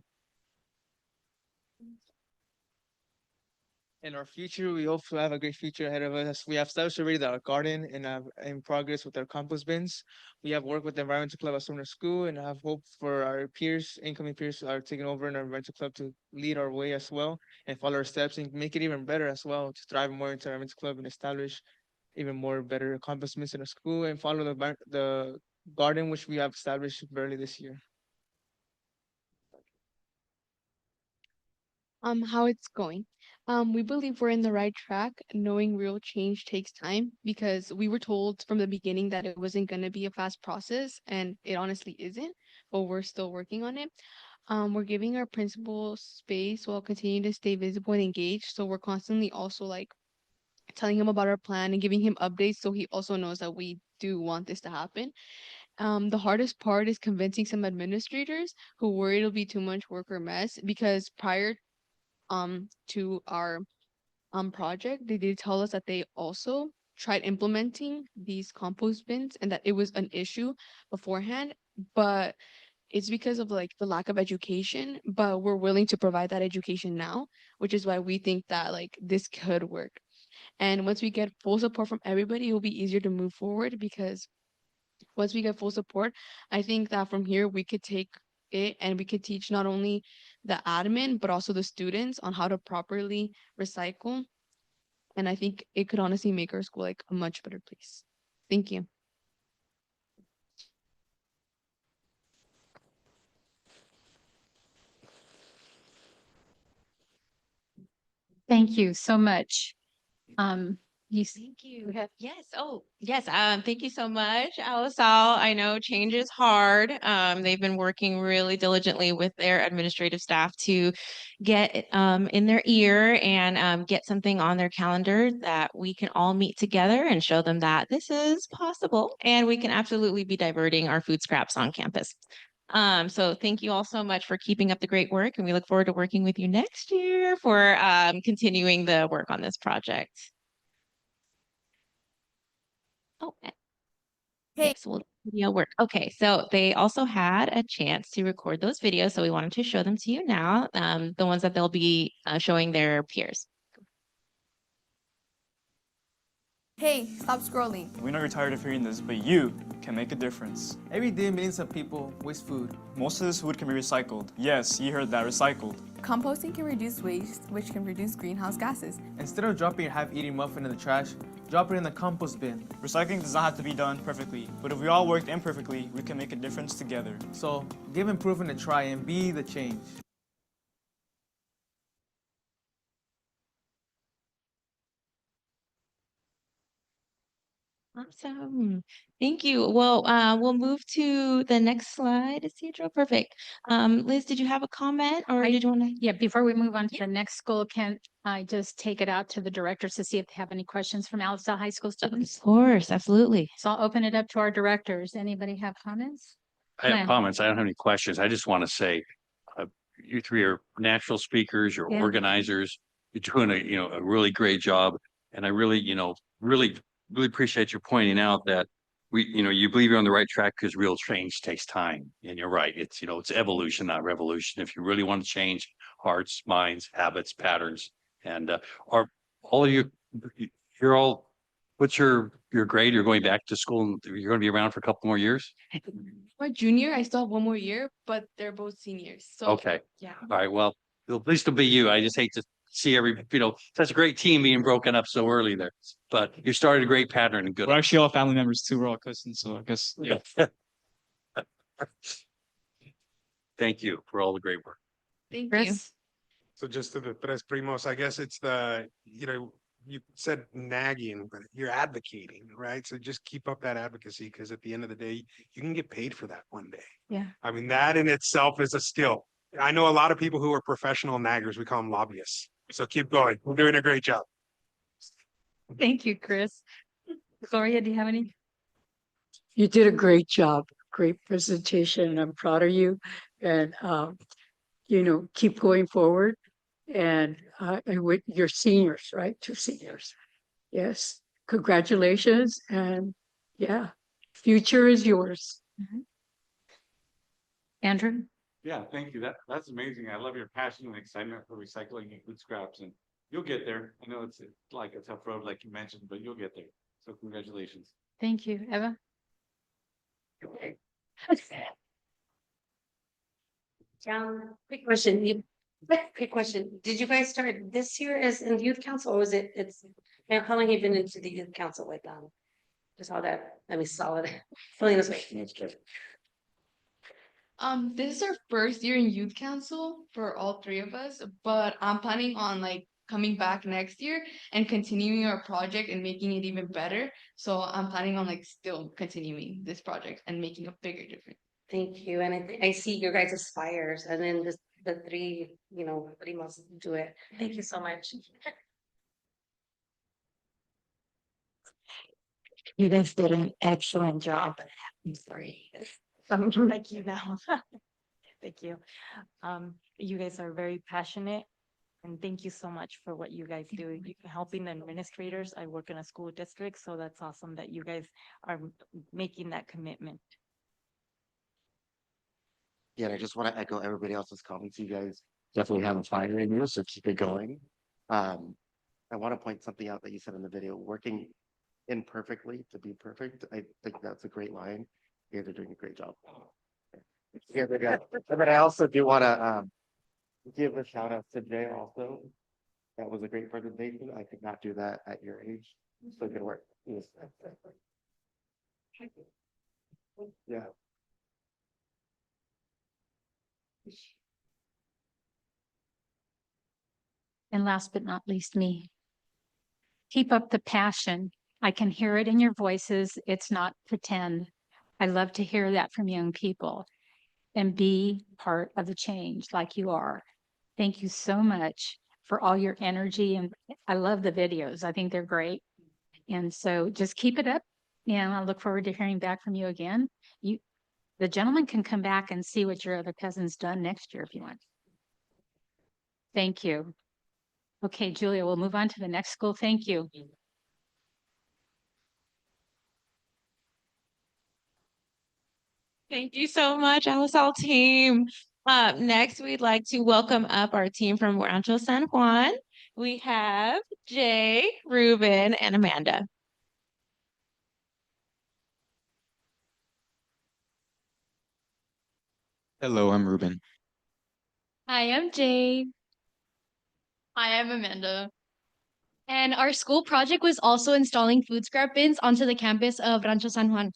In our future, we hope to have a great future ahead of us. We have established already that our garden and have in progress with our compost bins. We have worked with the environmental club at Sumner School, and have hope for our peers, incoming peers, who are taking over in our environmental club to lead our way as well and follow our steps and make it even better as well, to thrive more into our environmental club and establish even more better compost bins in our school and follow the garden which we have established early this year. How it's going. We believe we're in the right track. Knowing real change takes time, because we were told from the beginning that it wasn't going to be a fast process, and it honestly isn't, but we're still working on it. We're giving our principals space while continuing to stay visible and engaged. So we're constantly also like telling him about our plan and giving him updates, so he also knows that we do want this to happen. The hardest part is convincing some administrators who worry it'll be too much work or mess, because prior to our project, they did tell us that they also tried implementing these compost bins and that it was an issue beforehand, but it's because of like the lack of education, but we're willing to provide that education now, which is why we think that like this could work. And once we get full support from everybody, it will be easier to move forward because once we get full support, I think that from here we could take it and we could teach not only the admin, but also the students on how to properly recycle. And I think it could honestly make our school like a much better place. Thank you. Thank you so much. Thank you. Yes. Oh, yes. Thank you so much, Alisal. I know change is hard. They've been working really diligently with their administrative staff to get in their ear and get something on their calendar that we can all meet together and show them that this is possible and we can absolutely be diverting our food scraps on campus. So thank you all so much for keeping up the great work, and we look forward to working with you next year for continuing the work on this project. Oh, yes, well, video work. Okay, so they also had a chance to record those videos, so we wanted to show them to you now, the ones that they'll be showing their peers. Hey, stop scrolling. We know you're tired of hearing this, but you can make a difference. Every day, millions of people waste food. Most of this food can be recycled. Yes, you heard that, recycled. Composting can reduce waste, which can reduce greenhouse gases. Instead of dropping your half-eaten muffin in the trash, drop it in the compost bin. Recycling does not have to be done perfectly, but if we all worked imperfectly, we can make a difference together. So, give improvement a try and be the change. Awesome. Thank you. Well, we'll move to the next slide. Isidro, perfect. Liz, did you have a comment or did you want to? Yeah, before we move on to the next school, can I just take it out to the directors to see if they have any questions from Alisal High School students? Of course, absolutely. So I'll open it up to our directors. Anybody have comments? I have Glenn. comments. I don't have any questions. I just want to say, you three are natural speakers, you're Yeah. organizers, you're doing a really great job. And I really, really appreciate you pointing out that you believe you're on the right track because real change takes time. And you're right. It's evolution, not revolution. If you really want to change hearts, minds, habits, patterns, and are all of you're all, what's your grade? You're going back to school and you're going to be around for a couple more years? For junior, I still have one more year, but they're both seniors. So Okay. yeah. All right. Well, at least it'll be you. I just hate to see such a great team being broken up so early there, but you started a great pattern and good. We're actually all family members too. We're all cousins, so I guess. Yeah. Thank you for all the great work. Thank you. So just to the tres primos, I guess it's you said nagging, but you're advocating, right? So just keep up that advocacy because at the end of the day, you can get paid for that one day. Yeah. I mean, that in itself is a skill. I know a lot of people who are professional naggers. We call them lobbyists. So keep going. We're doing a great job. Thank you, Chris. Gloria, do you have any? You did a great job, great presentation, and I'm proud of you. And, keep going forward. And you're seniors, right? 2 seniors. Yes. Congratulations. And yeah, future is yours. Andrew? Yeah, thank you. That's amazing. I love your passion and excitement for recycling and food scraps, and you'll get there. I know it's like a tough road, like you mentioned, but you'll get there. So congratulations. Thank you. Eva? Quick question. Quick question. Did you guys start this year as in youth council or was how long have you been into the youth council with just all that, solid. Selena's This is our first year in youth council for all 3 of us, but I'm planning on coming back next year and continuing our project and making it even better. So I'm planning on still continuing this project and making a bigger difference. Thank you. And I see your guys' aspires and then the 3, 3 must do it. Thank you so much. You guys did an excellent job. I'm sorry. I'm like you now. Thank you. You guys are very passionate And thank you so much for what you guys do, helping the administrators. I work in a school district, so that's awesome that you guys are making that commitment. Yeah, and I just want to echo everybody else's comments. You guys definitely have a fire in you, so keep it going. I want to point something out that you said in the video, working imperfectly to be perfect. I think that's a great line. You guys are doing a great job. Yeah, but I also do want to give a shout out to Jay also. That was a great presentation. I could not do that at your age. So good work. Yes. Yeah. And last but not least, me. Keep up the passion. I can hear it in your voices. It's not pretend. I love to hear that from young people and be part of the change like you are. Thank you so much for all your energy. And I love the videos. I think they're great. And so just keep it up. And I look forward to hearing back from you again. The gentleman can come back and see what your other cousin's done next year if you want. Thank you. Okay, Julia, we'll move on to the next school. Thank you. Thank you so much, LSL team. Next, we'd like to welcome up our team from Rancho San Juan. We have Jay, Ruben, and Amanda. Hello, I'm Ruben. Hi, I'm Jay. Hi, I'm Amanda. And our school project was also installing food scrap bins onto the campus of Rancho San Juan.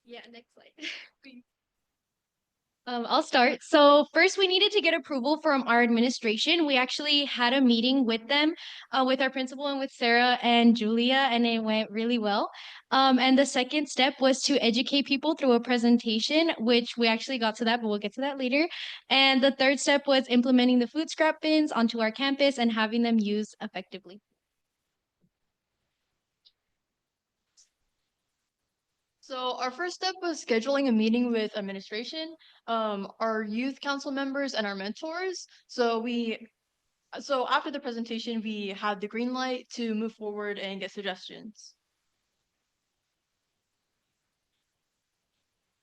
Yeah, next slide. I'll start. So first we needed to get approval from our administration. We actually had a meeting with them, with our principal and with Sarah and Julia, and it went really well. And the second step was to educate people through a presentation, which we actually got to that, but we'll get to that later. And the third step was implementing the food scrap bins onto our campus and having them used effectively. So our first step was scheduling a meeting with administration, our youth council members, and our mentors. So after the presentation, we had the green light to move forward and get suggestions.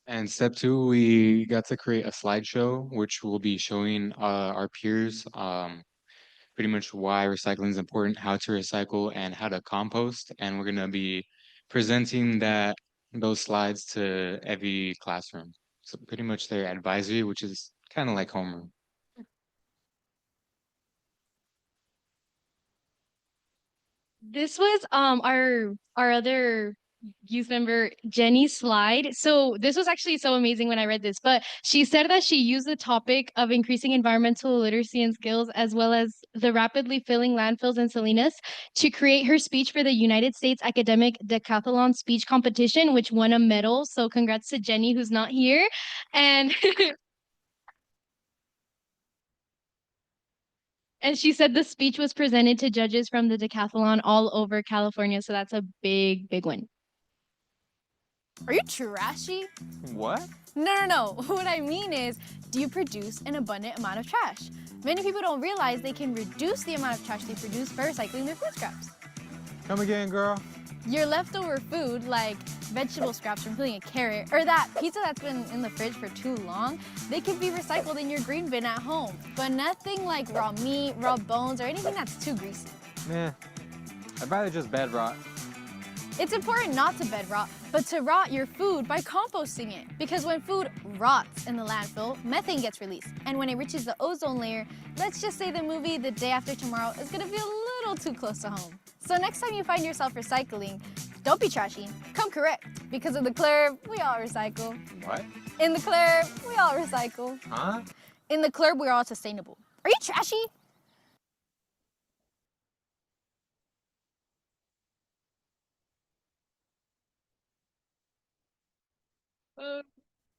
And step 2, we got to create a slideshow, which will be showing our peers pretty much why recycling is important, how to recycle, and how to compost. And we're going to be presenting those slides to every classroom. So pretty much their advisory, which is kind of like homeroom. This was our other youth member Jenny's slide. So this was actually so amazing when I read this, but she said that she used the topic of increasing environmental literacy and skills, as well as the rapidly filling landfills in Salinas, to create her speech for the United States Academic Decathlon Speech Competition, which won a medal. So congrats to Jenny, who's not here. And and she said the speech was presented to judges from the decathlon all over California. So that's a big, big win. Are you trashy? What? No. What I mean is, do you produce an abundant amount of trash? Many people don't realize they can reduce the amount of trash they produce by recycling their food scraps. Come again, girl. Your leftover food, like vegetable scraps from peeling a carrot, or that pizza that's been in the fridge for too long, they can be recycled in your green bin at home. But nothing like raw meat, raw bones, or anything that's too greasy. Nah, I'd rather just bed rot. It's important not to bed rot, but to rot your food by composting it. Because when food rots in the landfill, methane gets released. And when it reaches the ozone layer, let's just say the movie The Day After Tomorrow is gonna be a little too close to home. So next time you find yourself recycling, don't be trashy, come correct. Because in the club, we all recycle. What? In the club, we all recycle. Huh? In the club, we're all sustainable. Are you trashy?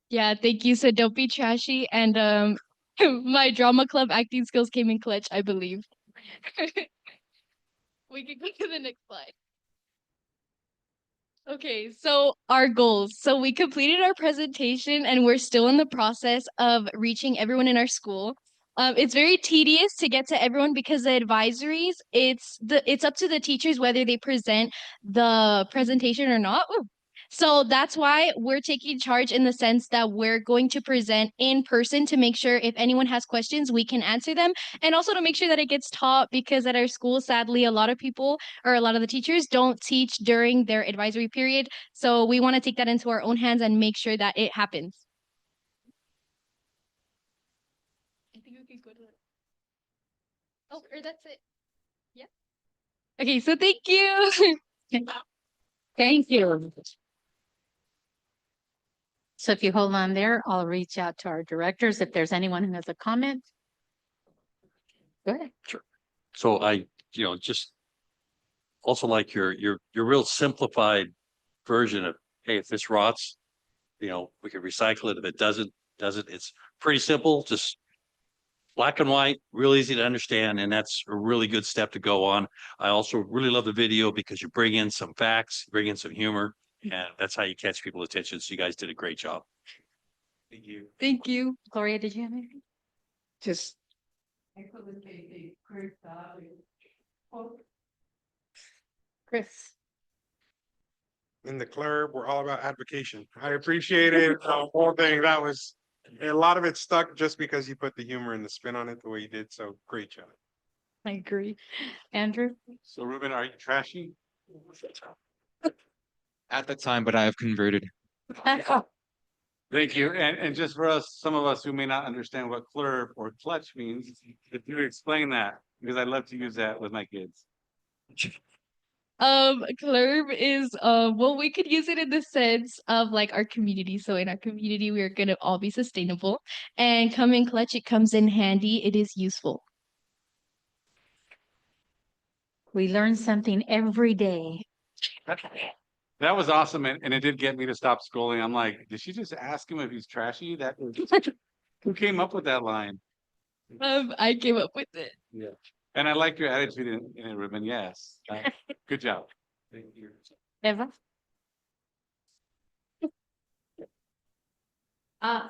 Yeah, thank you. So don't be trashy. And my drama club acting skills came in clutch, I believe. We can go to the next slide. Okay, so our goals. So we completed our presentation and we're still in the process of reaching everyone in our school. It's very tedious to get to everyone because the advisories, it's up to the teachers whether they present the presentation or not. Ooh. So that's why we're taking charge in the sense that we're going to present in person to make sure if anyone has questions, we can answer them. And also to make sure that it gets taught because at our school, sadly, a lot of people or a lot of the teachers don't teach during their advisory period. So we want to take that into our own hands and make sure that it happens. I think we could go to Oh, or that's it. Yeah. Okay, so thank you. Thank you. So if you hold on there, I'll reach out to our directors if there's anyone who has a comment. Go ahead. Sure. So I, just also like your real simplified version of, hey, if this rots, we can recycle it. If it doesn't, it's pretty simple, just black and white, real easy to understand. And that's a really good step to go on. I also really love the video because you bring in some facts, bring in some humor, and that's how you catch people's attention. So you guys did a great job. Thank you. Thank you. Gloria, did you have anything? Just Chris. In the club, we're all about advocation. I appreciate it. The whole thing, that was, a lot of it stuck just because you put the humor and the spin on it the way you did. So great job. I agree. Andrew? So Ruben, are you trashy? At the time, but I have converted. Thank you. And just for us, some of us who may not understand what clurb or clutch means, if you explain that, because I love to use that with my kids. Clurb is well, we could use it in the sense of like our community. So in our community, we're gonna all be sustainable. And come in clutch, it comes in handy. It is useful. We learn something every day. That was awesome, and it did get me to stop scrolling. I'm like, did she just ask him if he's trashy? That was, who came up with that line? I came up with it. Yeah. And I like your attitude in it, Ruben. Yes. Good job. Thank you. Eva?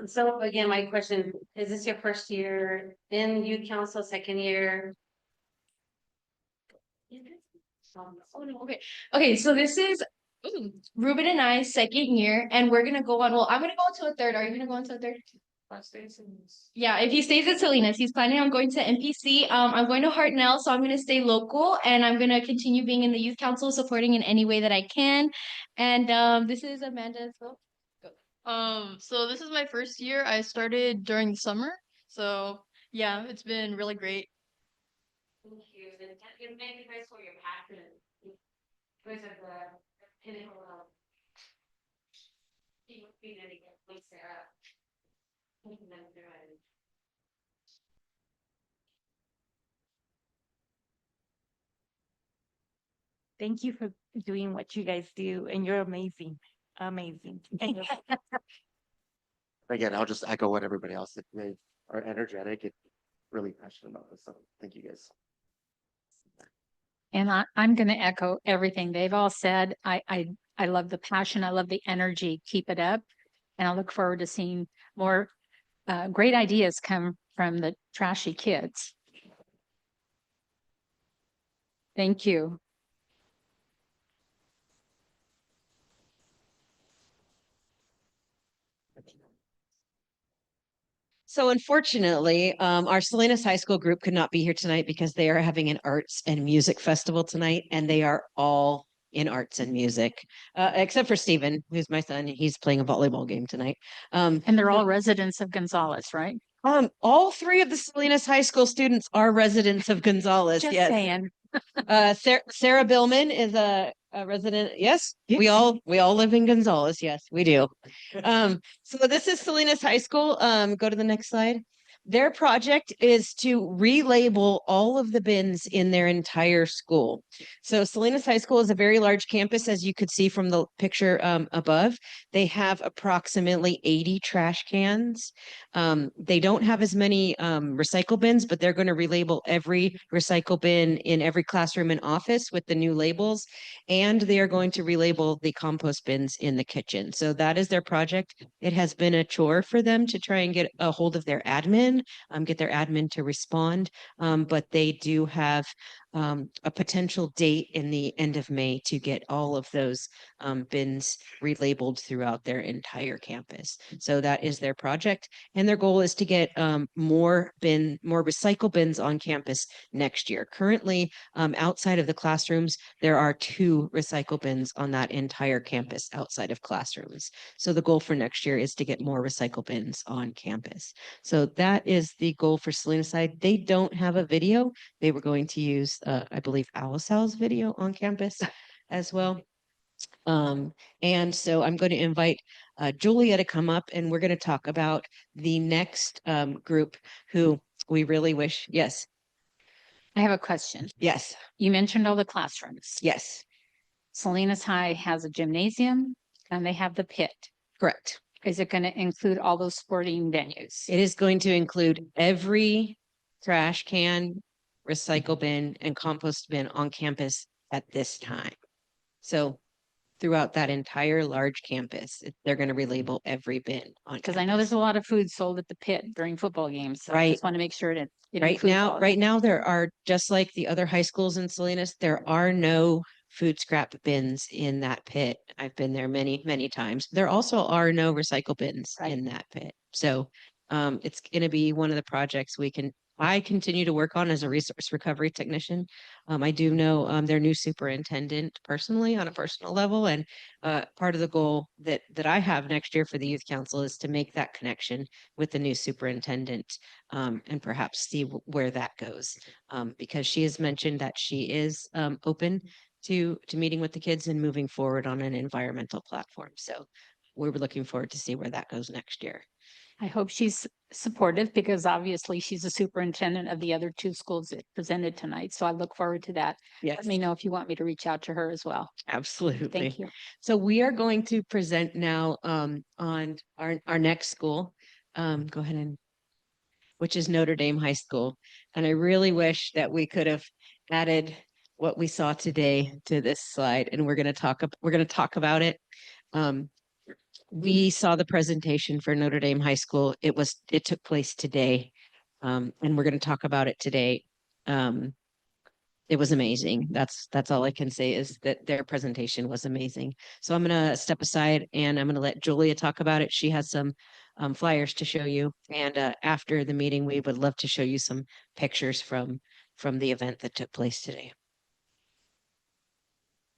So again, my question, is this your first year in youth council, second year? Oh no, okay. Okay, so this is Ruben and I second year, and we're gonna go on. Well, I'm gonna go into a third. Are you gonna go into a third? Yeah, if he stays at Salinas, he's planning on going to MPC. I'm going to Hartnell, so I'm gonna stay local, and I'm gonna continue being in the youth council, supporting in any way that I can. And this is Amanda as well. So this is my first year. I started during the summer. So yeah, it's been really great. Thank you. And thank you guys for your passion. You guys are the pinnacle of being again, please, Sarah. Taking them through it. Thank you for doing what you guys do, and you're amazing. Amazing. Thank you. Again, I'll just echo what everybody else said. They are energetic and really passionate about this. So thank you guys. And I'm going to echo everything they've all said. I love the passion. I love the energy. Keep it up. And I look forward to seeing more great ideas come from the trashy kids. Thank you. So unfortunately, our Salinas High School group could not be here tonight because they are having an arts and music festival tonight, and they are all in arts and music, except for Steven, who's my son. He's playing a volleyball game tonight. And they're all residents of Gonzales, right? All three of the Salinas High School students are residents of Gonzales. Just yes. saying. Sarah Billman is a resident. Yes, we all live in Gonzales. Yes, we do. So this is Salinas High School. Go to the next slide. Their project is to relabel all of the bins in their entire school. So Salinas High School is a very large campus, as you could see from the picture above. They have approximately 80 trash cans. They don't have as many recycle bins, but they're going to relabel every recycle bin in every classroom and office with the new labels. And they are going to relabel the compost bins in the kitchen. So that is their project. It has been a chore for them to try and get a hold of their admin can, get their admin to respond. But they do have a potential date in the end of May to get all of those bins relabeled throughout their entire campus. So that is their project. And their goal is to get more recycle bins on campus next year. Currently, outside of the classrooms, there are 2 recycle bins on that entire campus outside of classrooms. So the goal for next year is to get more recycle bins on campus. So that is the goal for Salinas side. They don't have a video. They were going to use, I believe, Alisal's video on campus as well. And so I'm going to invite Julia to come up, and we're going to talk about the next group who we really wish. Yes. I have a question. Yes. You mentioned all the classrooms. Yes. Salinas High has a gymnasium and they have the pit. Correct. Is it going to include all those sporting venues? It is going to include every trash can, recycle bin, and compost bin on campus at this time. So throughout that entire large campus, they're going to relabel every bin on. Because I know there's a lot of food sold at the pit during football games. So I Right. just want to make sure that it Right includes all now, of right it. now, there are, just like the other high schools in Salinas, there are no food scrap bins in that pit. I've been there many, many times. There also are no recycle bins in that pit. So it's going to be one of the projects I continue to work on as a resource recovery technician. I do know their new superintendent personally on a personal level, and part of the goal that I have next year for the youth council is to make that connection with the new superintendent and perhaps see where that goes, because she has mentioned that she is open to meeting with the kids and moving forward on an environmental platform. So we're looking forward to see where that goes next year. I hope she's supportive because obviously she's a superintendent of the other 2 schools that presented tonight. So I look forward to that. Yes. Let me know if you want me to reach out to her as well. Absolutely. Thank you. So we are going to present now on our next school. Go ahead and, which is Notre Dame High School. And I really wish that we could have added what we saw today to this slide, and we're going to talk about it. We saw the presentation for Notre Dame High School. It took place today. And we're going to talk about it today. It was amazing. That's all I can say is that their presentation was amazing. So I'm going to step aside and I'm going to let Julia talk about it. She has some flyers to show you. And after the meeting, we would love to show you some pictures from the event that took place today.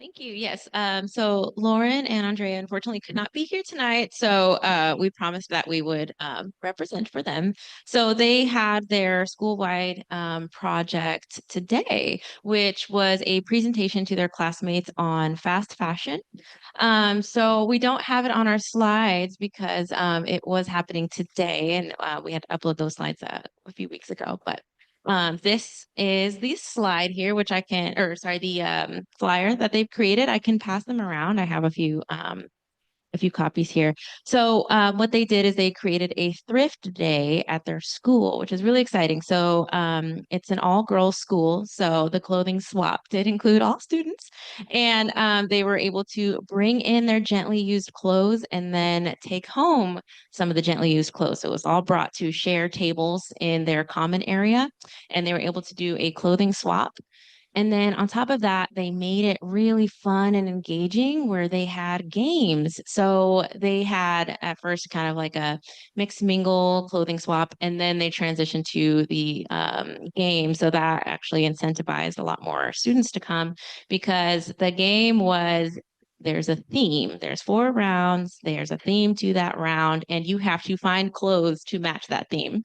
Thank you. Yes. So Lauren and Andrea unfortunately could not be here tonight. So we promised that we would represent for them. So they had their school-wide project today, which was a presentation to their classmates on fast fashion. So we don't have it on our slides because it was happening today, and we had to upload those slides a few weeks ago, but this is the slide here, which the flyer that they've created. I can pass them around. I have a few copies here. So what they did is they created a thrift day at their school, which is really exciting. So it's an all-girls school. So the clothing swap did include all students, and they were able to bring in their gently used clothes and then take home some of the gently used clothes. So it was all brought to share tables in their common area, and they were able to do a clothing swap. And then on top of that, they made it really fun and engaging where they had games. So they had at first kind of like a mix mingle clothing swap, and then they transitioned to the game. So that actually incentivized a lot more students to come because the game was, there's a theme. There's 4 rounds. There's a theme to that round, and you have to find clothes to match that theme.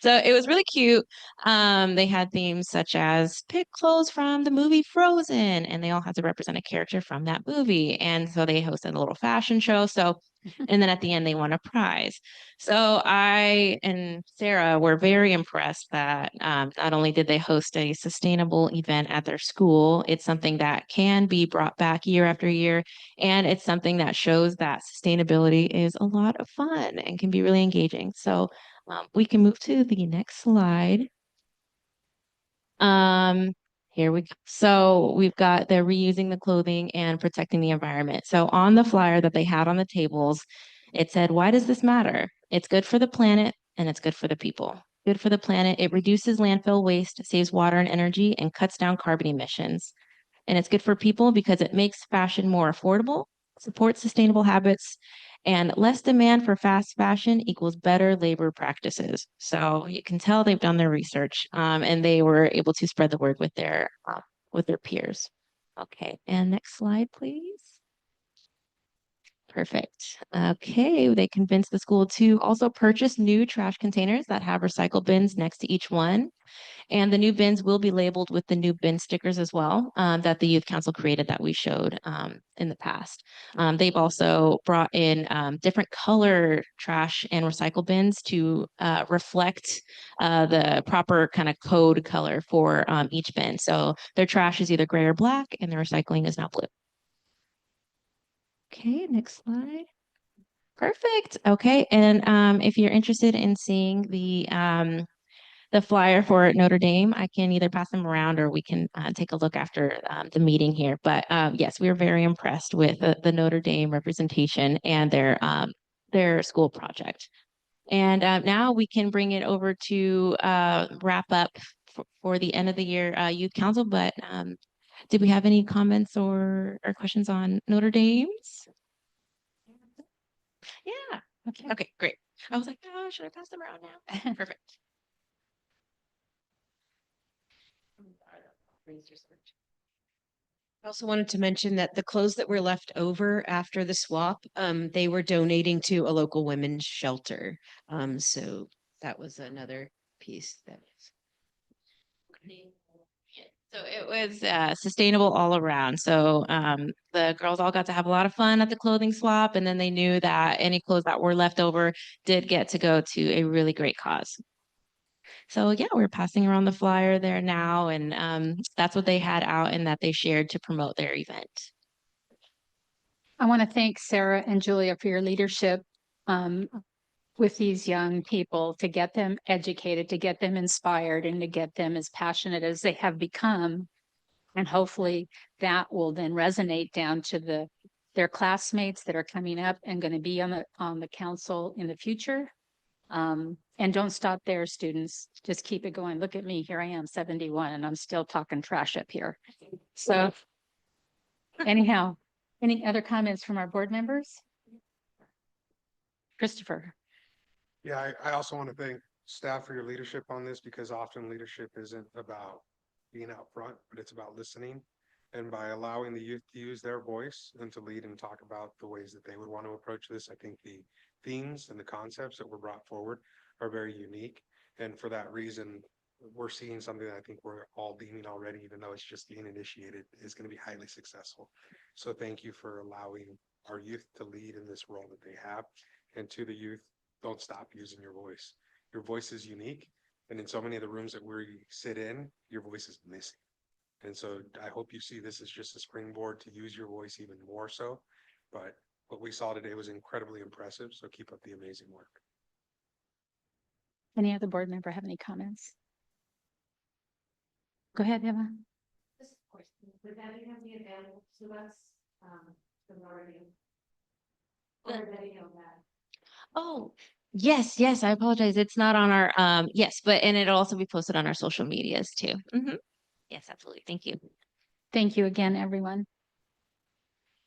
So it was really cute. They had themes such as pick clothes from the movie Frozen, and they all had to represent a character from that movie. And so they hosted a little fashion show. So, and then at the end, they won a prize. So I and Sarah were very impressed that not only did they host a sustainable event at their school, it's something that can be brought back year after year. And it's something that shows that sustainability is a lot of fun and can be really engaging. So we can move to the next slide. Here we go. So we've got they're reusing the clothing and protecting the environment. So on the flyer that they had on the tables, it said, "Why does this matter? It's good for the planet and it's good for the people." good for the planet. It reduces landfill waste, saves water and energy, and cuts down carbon emissions. And it's good for people because it makes fashion more affordable, supports sustainable habits, and less demand for fast fashion equals better labor practices. So you can tell they've done their research, and they were able to spread the word with their peers. Okay, and next slide, please. Perfect. Okay, they convinced the school to also purchase new trash containers that have recycle bins next to each one. And the new bins will be labeled with the new bin stickers as well, that the youth council created that we showed in the past. They've also brought in different color trash and recycle bins to reflect the proper kind of code color for each bin. So their trash is either gray or black and their recycling is now blue. Okay, next slide. Perfect. Okay, and if you're interested in seeing the flyer for Notre Dame, I can either pass them around or we can take a look after the meeting here. But yes, we were very impressed with the Notre Dame representation and their school project. And now we can bring it over to wrap up for the end of the year youth council. But did we have any comments or questions on Notre Dame's? Yeah. Okay, great. I was like, oh, should I pass them around now? Perfect. I also wanted to mention that the clothes that were left over after the swap, they were donating to a local women's shelter. So that was another piece that So it was sustainable all around. So the girls all got to have a lot of fun at the clothing swap, and then they knew that any clothes that were left over did get to go to a really great cause. So yeah, we're passing around the flyer there now, and that's what they had out and that they shared to promote their event. I want to thank Sarah and Julia for your leadership with these young people to get them educated, to get them inspired, and to get them as passionate as they have become. And hopefully that will then resonate down to their classmates that are coming up and going to be on the council in the future. And don't stop there, students. Just keep it going. Look at me. Here I am, 71, and I'm still talking trash up here. So anyhow, any other comments from our board members? Christopher. Yeah, I also want to thank staff for your leadership on this, because often leadership isn't about being out front, but it's about listening. And by allowing the youth to use their voice and to lead and talk about the ways that they would want to approach this, I think the themes and the concepts that were brought forward are very unique. And for that reason, we're seeing something that I think we're all deeming already, even though it's just being initiated, is going to be highly successful. So thank you for allowing our youth to lead in this role that they have. And to the youth, don't stop using your voice. Your voice is unique. And in so many of the rooms that we sit in, your voice is missing. And so I hope you see this as just a springboard to use your voice even more so. But what we saw today was incredibly impressive. So keep up the amazing work. Any other board member have any comments? Go ahead, Emma. Would that be available to us Oh, yes, I apologize. It's not on our, yes, and it'll also be posted on our social medias too. Yes, absolutely. Thank you. Thank you again, everyone.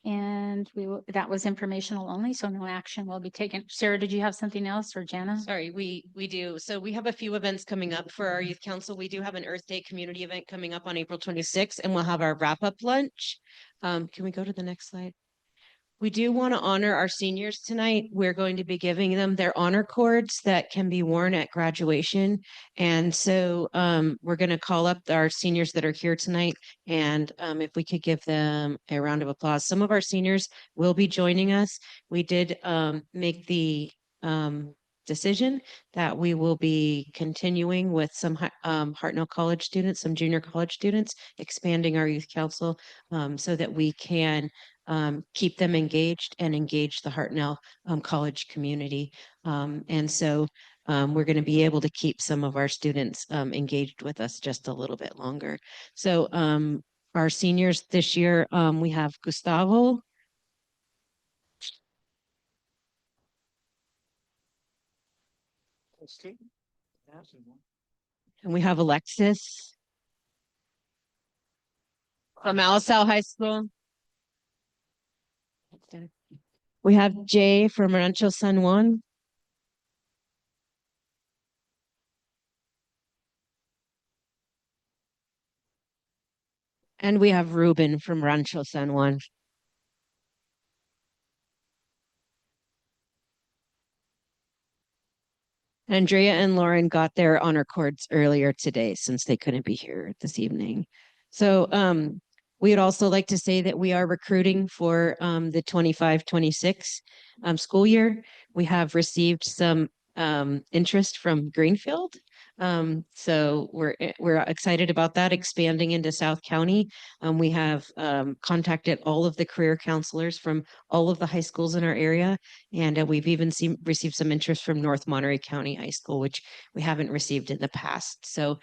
And that was informational only, so no action will be taken. Sarah, did you have something else, or Jana? Sorry, we do. So we have a few events coming up for our youth council. We do have an Earth Day community event coming up on April 26th, and we'll have our wrap-up lunch. Can we go to the next slide? We do want to honor our seniors tonight. We're going to be giving them their honor cords that can be worn at graduation. And so we're going to call up our seniors that are here tonight. And if we could give them a round of applause. Some of our seniors will be joining us. We did make the decision that we will be continuing with some Hartnell College students, some junior college students, expanding our youth council so that we can keep them engaged and engage the Hartnell College community. And so we're going to be able to keep some of our students engaged with us just a little bit longer. So our seniors this year, we have Gustavo. And we have Alexis from Alisal High School. We have Jay from Rancho San Juan. And we have Ruben from Rancho San Juan. Andrea and Lauren got their honor cords earlier today since they couldn't be here this evening. So we would also like to say that we are recruiting for the 25-26 school year. We have received some interest from Greenfield. So we're excited about that expanding into South County. We have contacted all of the career counselors from all of the high schools in our area, and we've even received some interest from North Monterey County High School, which we haven't received in the past. So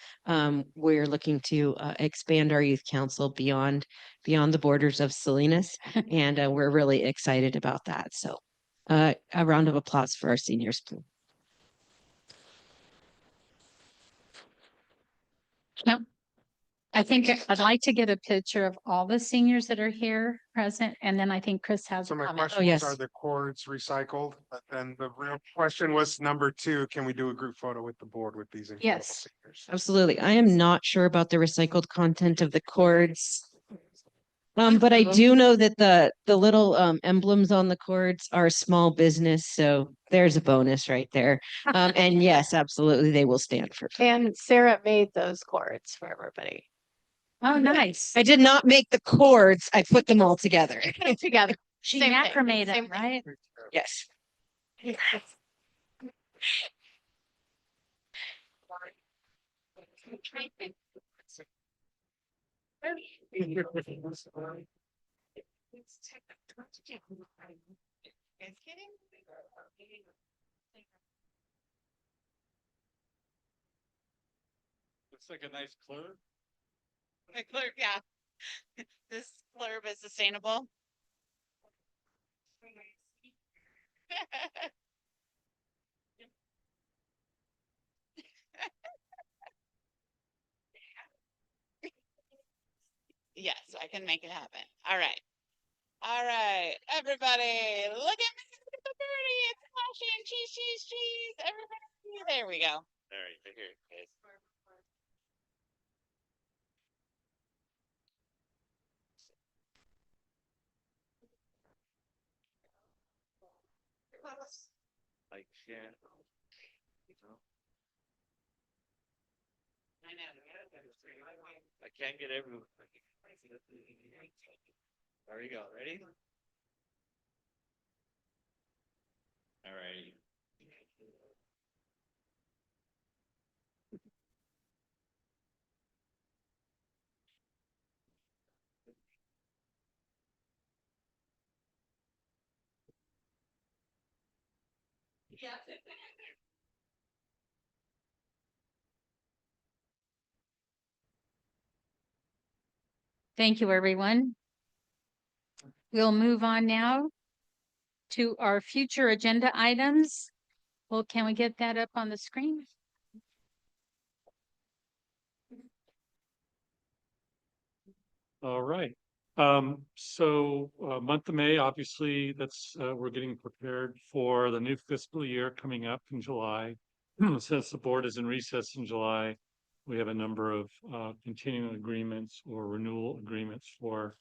we're looking to expand our youth council beyond the borders of Salinas, and we're really excited about that. So a round of applause for our seniors, please. No, I think I'd like to get a picture of all the seniors that are here present, and then I think Chris has So a my comment. question was, are the cords recycled? But then the real question was number two, can we do a group photo with the board with these incredible Yes, seniors? absolutely. I am not sure about the recycled content of the cords. But I do know that the little emblems on the cords are small business, so there's a bonus right there. And yes, absolutely, they will stand for. And Sarah made those cords for everybody. Oh, nice. I did not make the cords, I put them all together. Together. She Same thing, macrameed same them, right? Yes. Looks like a nice clue. Yeah. This blurb is sustainable. Yes, I can make it happen. All right. All right, everybody, look at me, look at the birdie, it's flashing, cheese, cheese, cheese, everybody, there we go. There, here it is. I can't. I can't get everyone. There you go. Ready? All right. Yeah. Thank you, everyone. We'll move on now to our future agenda items. Well, can we get that up on the screen? All right. Month of May, obviously, that's we're getting prepared for the new fiscal year coming up in July. Since the board is in recess in July, we have a number of continuing agreements or renewal agreements for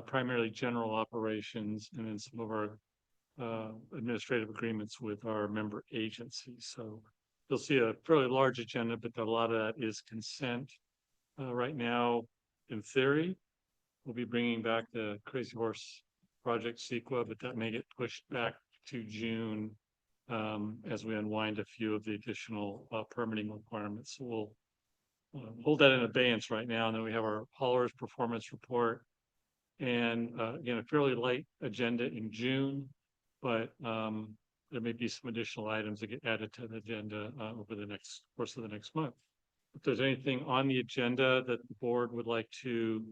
primarily general operations and then some of our administrative agreements with our member agencies. So you'll see a fairly large agenda, but a lot of that is consent. Right now, in theory, we'll be bringing back the Crazy Horse Project CEQA, but that may get pushed back to June as we unwind a few of the additional permitting requirements. So we'll hold that in abeyance right now. And then we have our haulers performance report. And again, a fairly light agenda in June, but there may be some additional items that get added to the agenda over the course of the next month. If there's anything on the agenda that the board would like to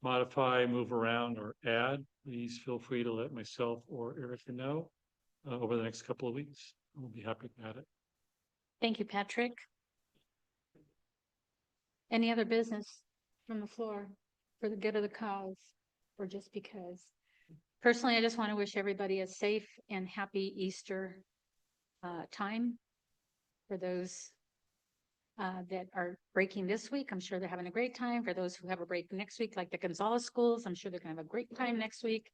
modify, move around, or add, please feel free to let myself or Erica know over the next couple of weeks. We'll be happy to add it. Thank you, Patrick. Any other business from the floor for the good of the cause or just because? Personally, I just want to wish everybody a safe and happy Easter time. For those that are breaking this week, I'm sure they're having a great time. For those who have a break next week, like the Gonzalez schools, I'm sure they're gonna have a great time next week.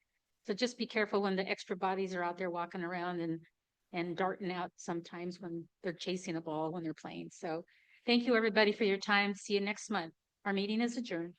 So just be careful when the extra bodies are out there walking around and darting out sometimes when they're chasing a ball when they're playing. So thank you, everybody, for your time. See you next month. Our meeting is adjourned.